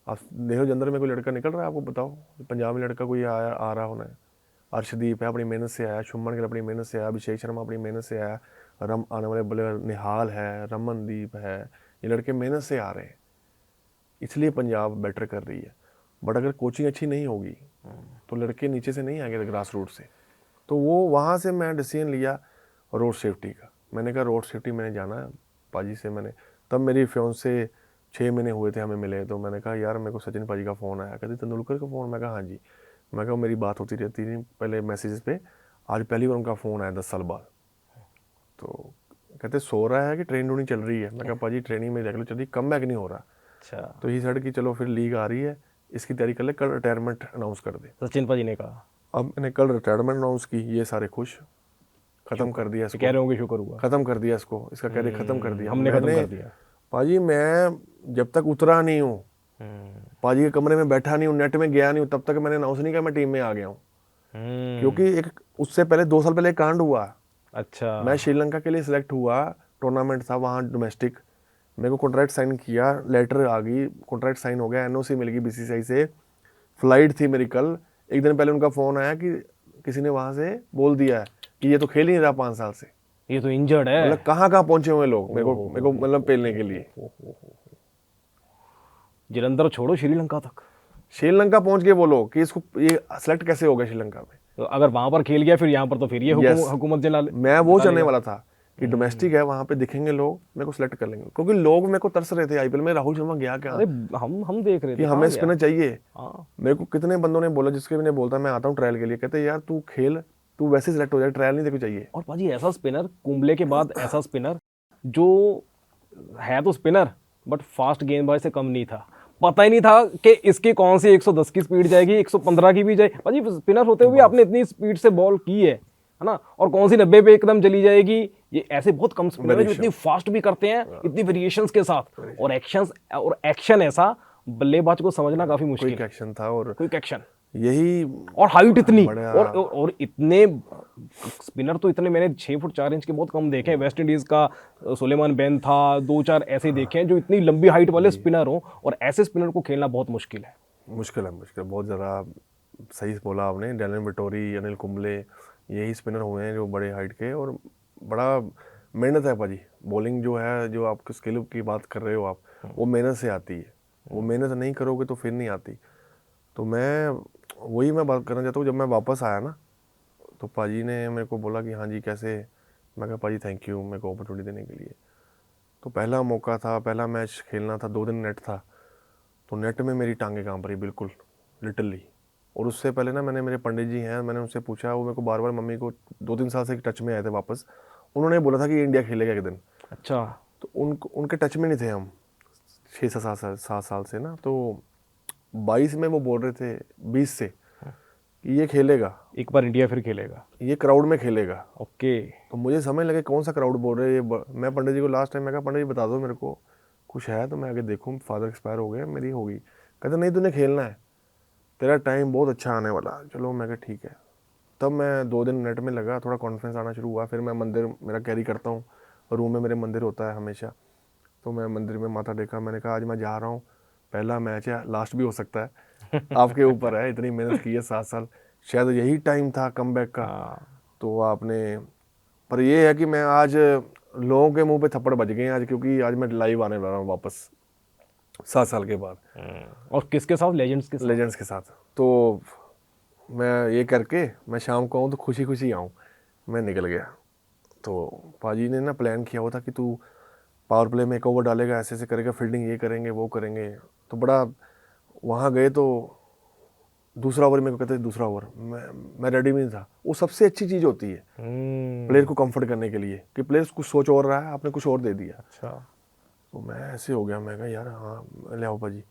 आप देखो जलंधर में कोई लड़का निकल रहा है, आपको बताओ पंजाब में लड़का कोई आया आ रहा होना है। अर्शदीप है, अपनी मेहनत से आया। शुभमन गिल अपनी मेहनत से आया। अभिषेक शर्मा अपनी मेहनत से आया। आने वाले बल्लेबाज निहाल है, रमनदीप है, ये लड़के मेहनत से आ रहे हैं, इसलिए पंजाब बेटर कर रही है। बट अगर कोचिंग अच्छी नहीं होगी तो लड़के नीचे से नहीं आएंगे, ग्रास रूट से। तो वो वहाँ से मैं डिसीजन लिया रोड सेफ्टी का। मैंने कहा रोड सेफ्टी मैंने जाना है पाजी से। मैंने तब मेरी फियांसे 6 महीने हुए थे हमें मिले, तो मैंने कहा यार मेरे को सचिन पाजी का फ़ोन आया। कहते तेंदुलकर का फ़ोन? मैं कहा हाँ जी। मैं कहा मेरी बात होती रहती थी पहले मैसेजेस पे, आज पहली बार उनका फ़ोन आया 10 साल बाद। तो कहते सो रहा है कि ट्रेन ढूंढनी चल रही है? मैं कहा पाजी ट्रेनिंग में रेगुलर चल रही, कम बैक नहीं हो रहा। अच्छा, तो ही सड़ कि चलो फिर लीग आ रही है, इसकी तैयारी कर ले, कल रिटायरमेंट अनाउंस कर दे। सचिन पाजी ने कहा। अब मैंने कल रिटायरमेंट अनाउंस की, ये सारे खुश, खत्म कर दिया कह इसको, रहे होंगे शुक्र हुआ। खत्म कर दिया इसको, इसका कैरियर खत्म कर दिया हमने खत्म मैंने। कर दिया। पाजी मैं जब तक उतरा नहीं हूँ, पाजी के कमरे में बैठा नहीं हूँ, नेट में गया नहीं हूँ, तब तक मैंने अनाउंस नहीं किया मैं टीम में आ गया हूँ। क्योंकि एक उससे पहले 2 साल पहले एक कांड हुआ। अच्छा, मैं श्रीलंका के लिए सिलेक्ट हुआ, टूर्नामेंट था वहाँ डोमेस्टिक, मेरे को कॉन्ट्रैक्ट साइन किया, लेटर आ गई, कॉन्ट्रैक्ट साइन हो गया, एनओसी मिल गई बीसीसीआई से, फ्लाइट थी मेरी कल। एक दिन पहले उनका फ़ोन आया कि किसी ने वहाँ से बोल दिया है कि ये तो खेल ही नहीं रहा 5 साल से। ये तो इंजर्ड है। मतलब कहाँ कहाँ पहुँचे हुए लोग मेरे को मतलब पेलने के लिए। जलंधर छोड़ो, श्रीलंका तक। श्रीलंका पहुँच गए वो लोग कि इसको ये सेलेक्ट कैसे हो गया श्रीलंका में। तो अगर वहां पर खेल गया फिर यहाँ पर तो फिर ये Yes. हुकूमत जला मैं वो चलने वाला था कि डोमेस्टिक है, वहाँ पे दिखेंगे लोग, मेरे को सिलेक्ट कर लेंगे। क्योंकि लोग मेरे को तरस रहे थे आईपीएल में, राहुल शर्मा गया क्या, अरे हम देख रहे कि थे हमें कहाँ स्पिनर गया? चाहिए। हाँ, मेरे को कितने बंदों ने बोला, जिसके मैंने बोलता मैं आता हूँ ट्रायल के लिए, कहते यार तू खेल, तू वैसे सिलेक्ट हो जाए, ट्रायल नहीं देखो चाहिए। और पाजी ऐसा स्पिनर कुंबले के बाद, ऐसा स्पिनर जो है तो स्पिनर बट फास्ट गेंदबाज से कम नहीं था। पता ही नहीं था कि इसकी कौन सी 110 की स्पीड जाएगी, 115 की भी जाए। पाजी स्पिनर होते हुए आपने इतनी स्पीड से बॉल की है ना, और कौन सी 90 पे एकदम चली जाएगी। ये ऐसे बहुत कम स्पिनर है जो इतनी फास्ट भी करते हैं, इतनी वेरिएशंस के साथ, और एक्शन ऐसा बल्लेबाज को समझना काफी मुश्किल। क्विक एक्शन था और क्विक एक्शन, यही और हाइट इतनी, बड़ा- और इतने स्पिनर तो इतने मैंने 6 फुट 4 इंच के बहुत कम देखे हैं। वेस्ट इंडीज का सुलेमान बेन था, 2-4 ऐसे ही देखे हैं जो इतनी लंबी हाइट वाले स्पिनर हो, और ऐसे स्पिनर को खेलना बहुत मुश्किल है। मुश्किल बहुत ज़्यादा। सही बोला आपने, डेलन विटोरी, अनिल कुंबले, यही स्पिनर हुए हैं जो बड़े हाइट के, और बड़ा मेहनत है पाजी। बॉलिंग जो है, जो आपकी स्किल की बात कर रहे हो आप, वो मेहनत से आती है। वो मेहनत नहीं करोगे तो फिर नहीं आती। तो मैं बात करना चाहता हूँ, जब मैं वापस आया ना, तो पाजी ने मेरे को बोला कि हाँ जी कैसे। मैं कहा पाजी थैंक यू मेरे को अपॉर्चुनिटी देने के लिए। तो पहला मौका था, पहला मैच खेलना था, 2 दिन नेट था, तो नेट में मेरी टांगें कांप रही बिल्कुल, लिटरली। और उससे पहले ना मेरे पंडित जी हैं, मैंने उनसे पूछा, वो मेरे को बार बार, मम्मी को 2-3 साल से टच में आए थे वापस, उन्होंने बोला था कि इंडिया खेलेगा एक दिन। अच्छा, तो उनके टच में नहीं थे हम 6-7 साल से ना। तो 22 में वो बोल रहे थे, 20 से, कि ये खेलेगा, एक बार इंडिया फिर खेलेगा। ये क्राउड में खेलेगा। ओके, तो मुझे समझ लगे कौन सा क्राउड बोल रहे हैं ये। मैं पंडित जी को लास्ट टाइम मैं कहा पंडित जी बता दो मेरे को कुछ है तो मैं आगे देखूँ, फादर एक्सपायर हो गए, मेरी होगी। कहते नहीं तूने खेलना है, तेरा टाइम बहुत अच्छा आने वाला। चलो मैं कहा ठीक है। तब मैं 2 दिन नेट में लगा, थोड़ा कॉन्फिडेंस आना शुरू हुआ। फिर मैं मंदिर मेरा कैरी करता हूँ, रूम में मेरे मंदिर होता है हमेशा, तो मैं मंदिर में माथा टेका, मैंने कहा आज मैं जा रहा हूँ, पहला मैच है, लास्ट भी हो सकता है, आपके ऊपर है, इतनी मेहनत की है 7 साल, शायद यही टाइम था कमबैक का। तो आपने, पर ये है कि मैं आज लोगों के मुंह पे थप्पड़ बज गए हैं आज, क्योंकि आज मैं लाइव आने वाला हूँ वापस 7 साल के बाद, और किसके साथ? लेजेंड्स के साथ। लेजेंड्स के साथ। तो मैं ये करके मैं शाम को आऊँ तो खुशी खुशी आऊँ, मैं निकल गया। तो पाजी ने ना प्लान किया हुआ था कि तू पावर प्ले में एक ओवर डालेगा, ऐसे ऐसे करेगा, फील्डिंग ये करेंगे वो करेंगे। तो बड़ा वहाँ गए तो दूसरा ओवर मेरे को कहते दूसरा ओवर, मैं रेडी भी नहीं था। वो सबसे अच्छी चीज़ होती है प्लेयर को कंफर्ट करने के लिए, कि प्लेयर कुछ सोच और रहा है, आपने कुछ और दे दिया। अच्छा। तो मैं ऐसे हो गया, मैं कहा यार हाँ ले आओ पाजी।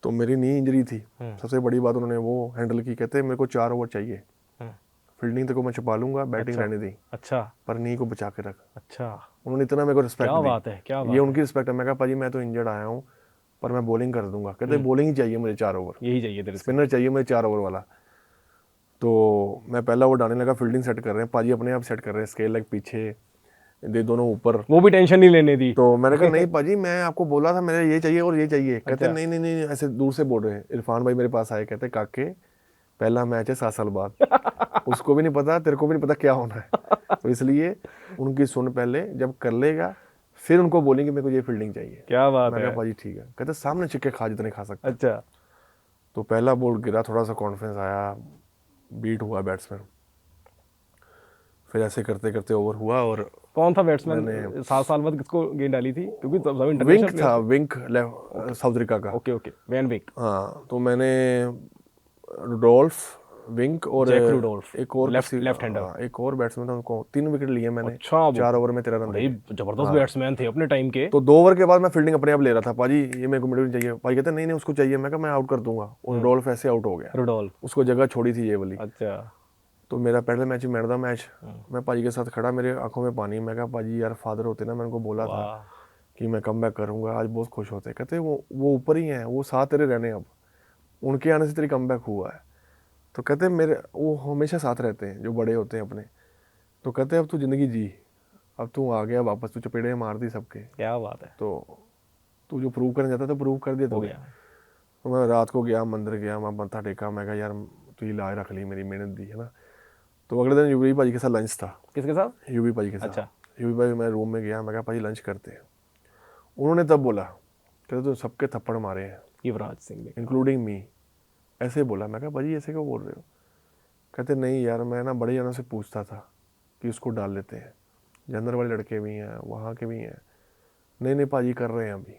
तो मेरी नी इंजरी थी, सबसे बड़ी बात उन्होंने वो हैंडल की, कहते मेरे को 4 ओवर चाहिए, फील्डिंग तक मैं छुपा लूंगा, बैटिंग रहने दी, अच्छा। पर नी को बचा के रख। अच्छा, उन्होंने इतना मेरे को रिस्पेक्ट क्या दी। बात है, क्या बात ये उनकी रिस्पेक्ट है। मैं कहा पाजी मैं तो इंजर्ड आया हूँ, पर मैं बॉलिंग कर दूंगा। कहते बॉलिंग ही चाहिए मुझे 4 ओवर, यही चाहिए तेरे से। स्पिनर चाहिए मुझे 4 ओवर वाला। तो मैं पहला ओवर डालने लगा, फील्डिंग सेट कर रहे हैं पाजी, अपने आप सेट कर रहे हैं, स्केल लेग पीछे दे, दोनों ऊपर। वो भी टेंशन नहीं लेने दी। तो मैंने कहा नहीं पाजी मैं आपको बोला था मेरे ये चाहिए और ये चाहिए। कहते अच्छा। नहीं नहीं नहीं, ऐसे दूर से बोल रहे हैं। इरफान भाई मेरे पास आए, कहते काके पहला मैच है 7 साल बाद, उसको भी नहीं पता, तेरे को भी नहीं पता क्या होना है, तो इसलिए उनकी सुन पहले, जब कर लेगा फिर उनको बोलेंगे मेरे को ये फील्डिंग चाहिए। क्या बात मैं है। कहा पाजी ठीक है। कहते सामने चिक्के खा जितने खा सकते। अच्छा। तो पहला बॉल गिरा, थोड़ा सा कॉन्फिडेंस आया, बीट हुआ बैट्समैन, फिर ऐसे करते करते ओवर हुआ। और कौन था बैट्समैन 7 साल बाद किसको गेंद डाली थी? क्योंकि सब विंक इंटरनेशनल था, विंक साउथ अफ्रीका का। Okay okay, Van Wyk. हाँ तो मैंने रुडोल्फ, विंक और जैक रुडोल्फ, एक और लेफ्ट हैंडर। हाँ, एक और बैट्समैन था, उनको 3 विकेट लिए मैंने। अच्छा, 4 ओवर में 13 रन बड़े दिए। जबरदस्त बैट्समैन थे अपने टाइम के। तो 2 ओवर के बाद मैं फील्डिंग अपने आप ले रहा था, पाजी ये मेरे को मिडिल चाहिए। पाजी कहते नहीं नहीं उसको चाहिए। मैं कहा मैं आउट कर दूंगा। और रुडोल्फ ऐसे आउट हो गया, रुडोल्फ। उसको जगह छोड़ी थी ये वाली। अच्छा। तो मेरा पहले match man of the match, मैं पाजी के साथ खड़ा, मेरे आंखों में पानी। मैं कहा पाजी यार फादर होते ना, मैं उनको बोला था कि मैं कम बैक करूंगा, आज बहुत खुश होते। कहते वो ऊपर ही हैं, वो साथ तेरे रहने, अब उनके आने से तेरी कम बैक हुआ है। तो कहते मेरे वो हमेशा साथ रहते हैं जो बड़े होते हैं अपने। तो कहते अब तू ज़िंदगी जी, अब तू आ गया वापस, तू चपेड़े मार दी सबके। क्या बात है। तो तू जो प्रूव करने जाता था प्रूव कर दिया हो तूने। गया। तो मैं रात को गया, मंदिर गया, मैं मत्था टेका। मैं कहा यार तू ये लाए रख ली, मेरी मेहनत दी है ना। तो अगले दिन यूवी पाजी के साथ लंच था। किसके साथ? यूवी पाजी के साथ। अच्छा। यूवी पाजी, मैं रूम में गया, मैं कहा पाजी लंच करते हैं। उन्होंने तब बोला, कहते तो सबके थप्पड़ मारे हैं युवराज सिंह ने, इंक्लूडिंग मी, ऐसे बोला। मैं कहा पाजी ऐसे क्यों बोल रहे हो? कहते नहीं यार मैं ना बड़े जनों से पूछता था कि उसको डाल लेते हैं, जनरल वाले लड़के भी हैं, वहाँ के भी हैं। नहीं नहीं पाजी कर रहे हैं अभी।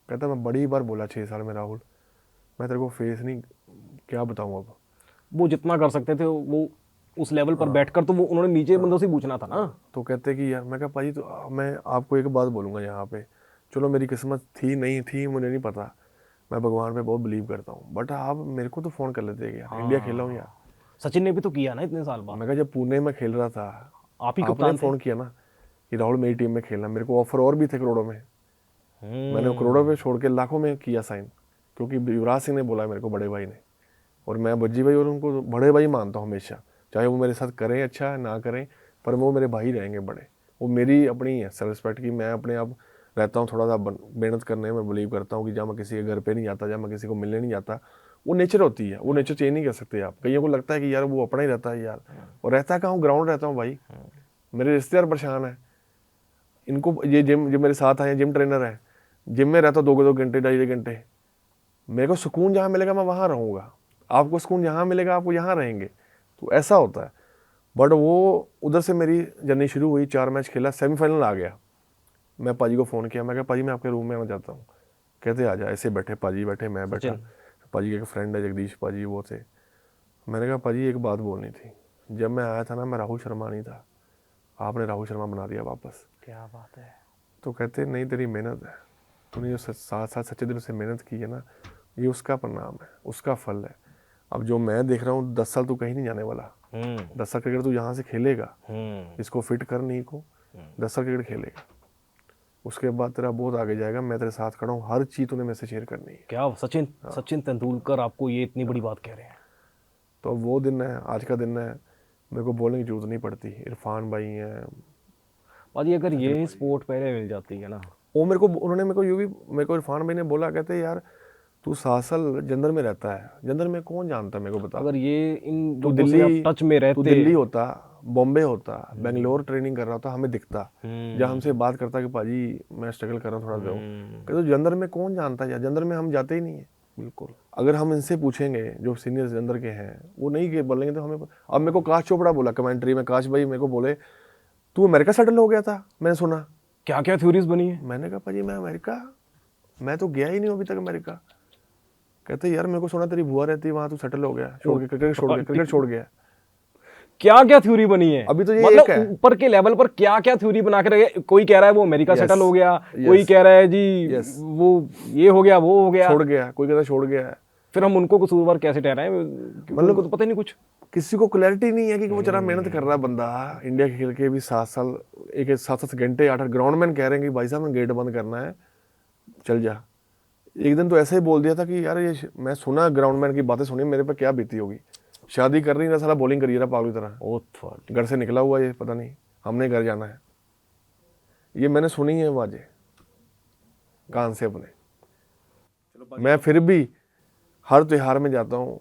कहता मैं बड़ी बार बोला 6 साल में राहुल, मैं तेरे को फेस नहीं, क्या बताऊँ अब। वो जितना कर सकते थे वो उस लेवल पर बैठकर, तो वो उन्होंने नीचे बंदों से पूछना था ना। तो कहते कि यार, मैं कहा पाजी तो मैं आपको एक बात बोलूँगा यहाँ पे, चलो मेरी किस्मत थी नहीं थी मुझे नहीं पता, मैं भगवान पे बहुत बिलीव करता हूँ, बट आप मेरे को तो फ़ोन कर लेते क्या, इंडिया खेल रहा हूँ यार। सचिन ने भी तो किया ना इतने साल बाद। मैं कहा जब पुणे में खेल रहा था आप ही आपने कप्तान थे। फ़ोन किया ना कि राहुल मेरी टीम में खेलना, मेरे को ऑफर और भी थे करोड़ों में। मैंने करोड़ों पे छोड़ के लाखों में किया साइन, क्योंकि युवराज सिंह ने बोला मेरे को, बड़े भाई ने। और मैं बज्जी भाई और उनको बड़े भाई मानता हूँ हमेशा, चाहे वो मेरे साथ करें अच्छा ना करें, पर वो मेरे भाई रहेंगे बड़े। वो मेरी अपनी है सेल्फ रिस्पेक्ट की, मैं अपने आप रहता हूँ थोड़ा सा मेहनत करने में बिलीव करता हूँ कि जहाँ मैं किसी के घर पे नहीं जाता, जहाँ मैं किसी को मिलने नहीं जाता, वो नेचर होती है, वो नेचर चेंज नहीं कर सकते आप। कईयों को लगता है कि यार वो अपना ही रहता है यार, और रहता कहाँ हूँ, ग्राउंड रहता हूँ भाई। मेरे रिश्तेदार परेशान है, इनको ये जिम जो मेरे साथ आए जिम ट्रेनर है, जिम में रहता 2 घंटे 2.5 घंटे, मेरे को सुकून जहाँ मिलेगा मैं वहाँ रहूँगा, आपको सुकून जहाँ मिलेगा आपको यहाँ रहेंगे, तो ऐसा होता है। बट वो उधर से मेरी जर्नी शुरू हुई, 4 मैच खेला, सेमीफाइनल आ गया। मैं पाजी को फ़ोन किया, मैं कहा पाजी मैं आपके रूम में आना चाहता हूँ। कहते आ जा। ऐसे बैठे पाजी बैठे, मैं बैठा, पाजी के एक फ्रेंड है जगदीश पाजी, वो थे। मैंने कहा पाजी एक बात बोलनी थी, जब मैं आया था ना मैं राहुल शर्मा नहीं था, आपने राहुल शर्मा बना दिया वापस। क्या बात है। तो कहते नहीं तेरी मेहनत है, तूने जो साथ साथ सच्चे दिल से मेहनत की है ना, ये उसका परिणाम है, उसका फल है। अब जो मैं देख रहा हूँ 10 साल तू कहीं नहीं जाने वाला, 10 साल क्रिकेट तू यहाँ से खेलेगा, इसको फिट कर नहीं को 10 साल क्रिकेट खेलेगा, उसके बाद तेरा बहुत आगे जाएगा। मैं तेरे साथ खड़ा हूँ, हर चीज़ तूने मेरे से शेयर करनी है। क्या सचिन तेंदुलकर आपको ये इतनी बड़ी बात कह रहे हैं। तो वो दिन है, आज का दिन है, मेरे को बोलने की जरूरत नहीं पड़ती। इरफान भाई हैं, भाजी अगर ये स्पोर्ट पहले मिल जाती है ना, वो उन्होंने मेरे को इरफान भाई ने बोला, कहते यार तू 7 साल जंदर में रहता है, जंदर में कौन जानता है, मेरे को बता। अगर ये इन तू लोगों से आप टच में तू रहते, दिल्ली होता, बॉम्बे होता, बेंगलोर ट्रेनिंग कर रहा होता, हमें दिखता, जब हमसे बात करता कि पाजी मैं स्ट्रगल कर रहा हूँ थोड़ा दो, कहते जंदर में कौन जानता है यार, जंदर में हम जाते ही नहीं है बिल्कुल। अगर हम इनसे पूछेंगे जो सीनियर जंदर के हैं, वो नहीं बोलेंगे तो हमें। अब मेरे को काश चोपड़ा बोला कमेंट्री में, काश भाई मेरे को बोले तू अमेरिका सेटल हो गया था, मैंने सुना। क्या क्या थ्योरीज बनी है। मैंने कहा पाजी मैं अमेरिका, मैं तो गया ही नहीं अभी तक अमेरिका। कहते यार मेरे को सुना तेरी बुआ रहती है वहाँ, तू सेटल हो गया, छोड़ के क्रिकेट छोड़ गया। क्या क्या थ्योरी बनी है अभी तो ये मतलब एक है। ऊपर के लेवल पर क्या क्या थ्योरी बना के रखे। कोई कह रहा है वो अमेरिका सेटल हो गया, कोई कह रहा है जी वो ये हो गया, वो हो गया, छोड़ गया, कोई कहता छोड़ गया है। फिर हम उनको कसूरवार कैसे ठहराएं, मतलब उनको तो पता ही नहीं कुछ। किसी को क्लैरिटी नहीं है कि वो जरा मेहनत कर रहा है बंदा, इंडिया खेल के भी 7 साल, 7 घंटे 8 ग्राउंडमैन कह रहे हैं कि भाई साहब गेट बंद करना है, चल जा। एक दिन तो ऐसे ही बोल दिया था कि यार ये मैं सुना ग्राउंडमैन की बातें सुनी, मेरे पे क्या बीती होगी। शादी कर रही ना साला, बॉलिंग करिए पागल तरह, घर से निकला हुआ ये पता नहीं, हमने घर जाना है। ये मैंने सुनी है बाजें कान से अपने। मैं फिर भी हर त्योहार में जाता हूँ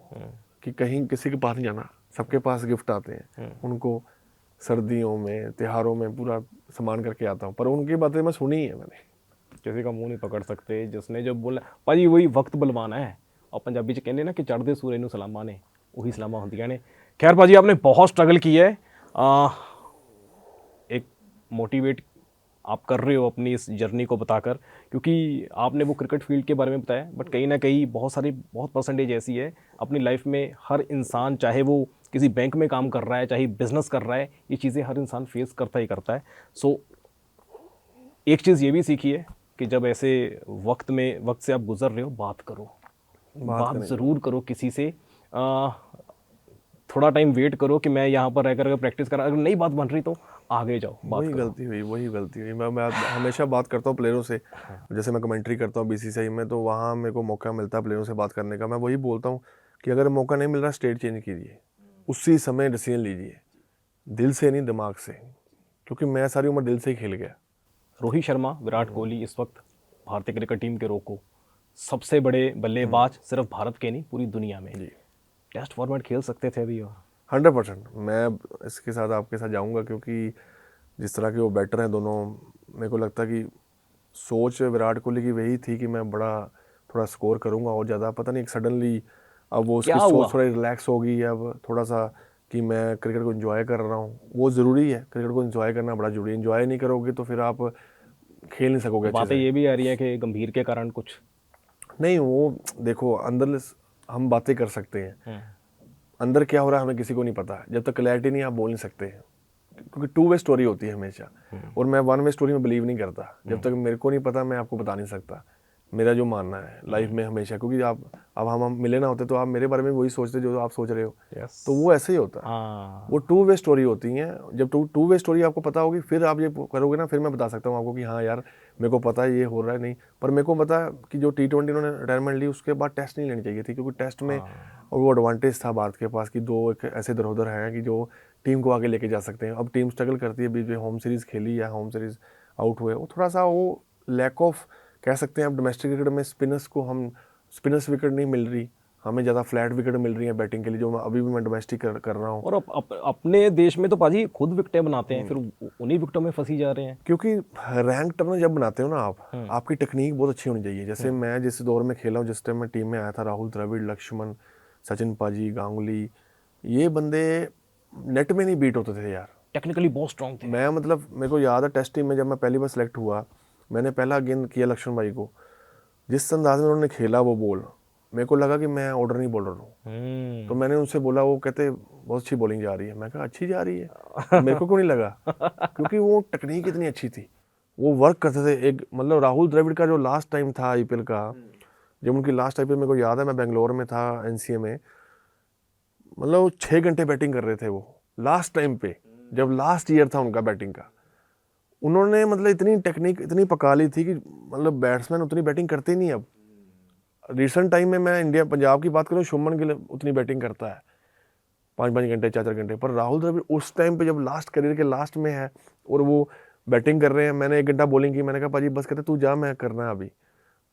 कि कहीं किसी के पास नहीं जाना, सबके पास गिफ्ट आते हैं, उनको सर्दियों में त्योहारों में पूरा सामान करके आता हूँ। पर उनकी बातें मैं सुनी है मैंने। किसी का मुंह नहीं पकड़ सकते, जिसने जो बोला भाजी वही वक्त बलवाना है। और पंजाबी च कहने ना कि चढ़दे सूरज नूं सलामां ने, वही सलामां होंदियां ने। खैर भाजी आपने बहुत स्ट्रगल की है, एक मोटिवेट आप कर रहे हो अपनी इस जर्नी को बताकर, क्योंकि आपने वो क्रिकेट फील्ड के बारे में बताया, बट कहीं ना कहीं बहुत परसेंटेज ऐसी है अपनी लाइफ में। हर इंसान चाहे वो किसी बैंक में काम कर रहा है, चाहे बिजनेस कर रहा है, ये चीज़ें हर इंसान फेस करता ही करता है। सो एक चीज़ ये भी सीखी है कि जब ऐसे वक्त से आप गुजर रहे हो, बात करो, बात ज़रूर करो किसी से। थोड़ा टाइम वेट करो कि मैं यहाँ पर रहकर अगर प्रैक्टिस करा, अगर नई बात बन रही तो आगे जाओ, बात वही गलती हुई। मैं हमेशा बात करता हूँ प्लेयरों से, जैसे मैं कमेंट्री करता हूँ बीसीसीआई में, तो वहाँ मेरे को मौका मिलता है प्लेयरों से बात करने का। मैं वही बोलता हूँ कि अगर मौका नहीं मिल रहा, स्टेट चेंज कीजिए, उसी समय डिसीजन लीजिए, दिल से नहीं दिमाग से, क्योंकि मैं सारी उम्र दिल से ही खेल गया। रोहित शर्मा, विराट कोहली इस वक्त भारतीय क्रिकेट टीम के रोको सबसे बड़े बल्लेबाज, सिर्फ भारत के नहीं पूरी दुनिया में। टेस्ट फॉर्मेट खेल सकते थे अभी। और 100% मैं इसके साथ आपके साथ जाऊंगा, क्योंकि जिस तरह के वो बैटर हैं दोनों, मेरे को लगता है कि सोच विराट कोहली की वही थी कि मैं बड़ा थोड़ा स्कोर करूंगा और ज़्यादा। पता नहीं सडनली अब वो उसकी सोच थोड़ा रिलैक्स होगी, अब थोड़ा सा कि मैं क्रिकेट को एंजॉय कर रहा हूँ। वो ज़रूरी है, क्रिकेट को एंजॉय करना बड़ा ज़रूरी है। एंजॉय नहीं करोगे तो फिर आप खेल नहीं सकोगे। बातें ये भी आ रही है कि गंभीर के कारण कुछ नहीं, वो देखो अंदर हम बातें कर सकते हैं, अंदर क्या हो रहा है हमें किसी को नहीं पता। जब तक क्लैरिटी नहीं आप बोल नहीं सकते हैं, क्योंकि 2 वे स्टोरी होती है हमेशा, और मैं 1 वे स्टोरी में बिलीव नहीं करता। जब तक मेरे को नहीं पता मैं आपको बता नहीं सकता। मेरा जो मानना है लाइफ में हमेशा, क्योंकि आप अब हम मिले ना होते तो आप मेरे बारे में वही सोचते जो आप सोच रहे हो। तो वो ऐसे ही होता है। वो 2 वे स्टोरी होती हैं। जब 2 वे स्टोरी आपको पता होगी, फिर आप ये करोगे ना, फिर मैं बता सकता हूँ आपको कि हाँ यार मेरे को पता है ये हो रहा है। नहीं, पर मेरे को पता कि जो T20 उन्होंने रिटायरमेंट ली, उसके बाद टेस्ट नहीं लेनी चाहिए थी, क्योंकि टेस्ट में और वो एडवांटेज था भारत के पास कि 2 एक ऐसे धरोहर हैं कि जो टीम को आगे लेके जा सकते हैं। अब टीम स्ट्रगल करती है, बीच में होम सीरीज़ खेली या होम सीरीज़ आउट हुए, वो थोड़ा सा वो लैक ऑफ कह सकते हैं। अब डोमेस्टिक क्रिकेट में स्पिनर्स विकेट नहीं मिल रही, हमें ज़्यादा फ्लैट विकेट मिल रही है बैटिंग के लिए, जो अभी भी मैं डोमेस्टिक कर रहा हूँ। और अपने देश में तो पाजी खुद विकेटें बनाते हैं, फिर उन्हीं विकेटों में फंसी जा रहे हैं। क्योंकि रैंक टर्नर जब बनाते हो ना आप, आपकी टेक्निक बहुत अच्छी होनी चाहिए। जैसे मैं जिस दौर में खेला हूँ, जिस टाइम मैं टीम में आया था, राहुल द्रविड़, लक्ष्मण, सचिन पाजी, गांगुली, ये बंदे नेट में नहीं बीट होते थे यार, टेक्निकली बहुत स्ट्रॉन्ग थे। मैं मतलब मेरे को याद है टेस्ट टीम में जब मैं पहली बार सेलेक्ट हुआ, मैंने पहला गेंद किया लक्ष्मण भाई को, जिस अंदाज में उन्होंने खेला वो बॉल, मेरे को लगा कि मैं ऑर्डर नहीं बॉलर हूँ। तो मैंने उनसे बोला, वो कहते बहुत अच्छी बॉलिंग जा रही है। मैं कहा अच्छी जा रही है, मेरे को क्यों नहीं लगा, क्योंकि वो टेक्निक इतनी अच्छी थी, वो वर्क करते थे। एक मतलब राहुल द्रविड़ का जो लास्ट टाइम था IPL का, जब उनकी लास्ट IPL मेरे को याद है, मैं बेंगलोर में था NCA में, मतलब 6 घंटे बैटिंग कर रहे थे वो लास्ट टाइम पे, जब लास्ट ईयर था उनका बैटिंग का। उन्होंने मतलब इतनी टेक्निक इतनी पका ली थी कि मतलब बैट्समैन उतनी बैटिंग करते ही नहीं। अब रिसेंट टाइम में मैं इंडिया पंजाब की बात करूँ, शुभमन गिल उतनी बैटिंग करता है 5-5 घंटे 4-4 घंटे, पर राहुल द्रविड़ उस टाइम पे जब लास्ट करियर के लास्ट में है, और वो बैटिंग कर रहे हैं, मैंने 1 घंटा बॉलिंग की, मैंने कहा पाजी बस, कहते तू जा, मैं करना है अभी।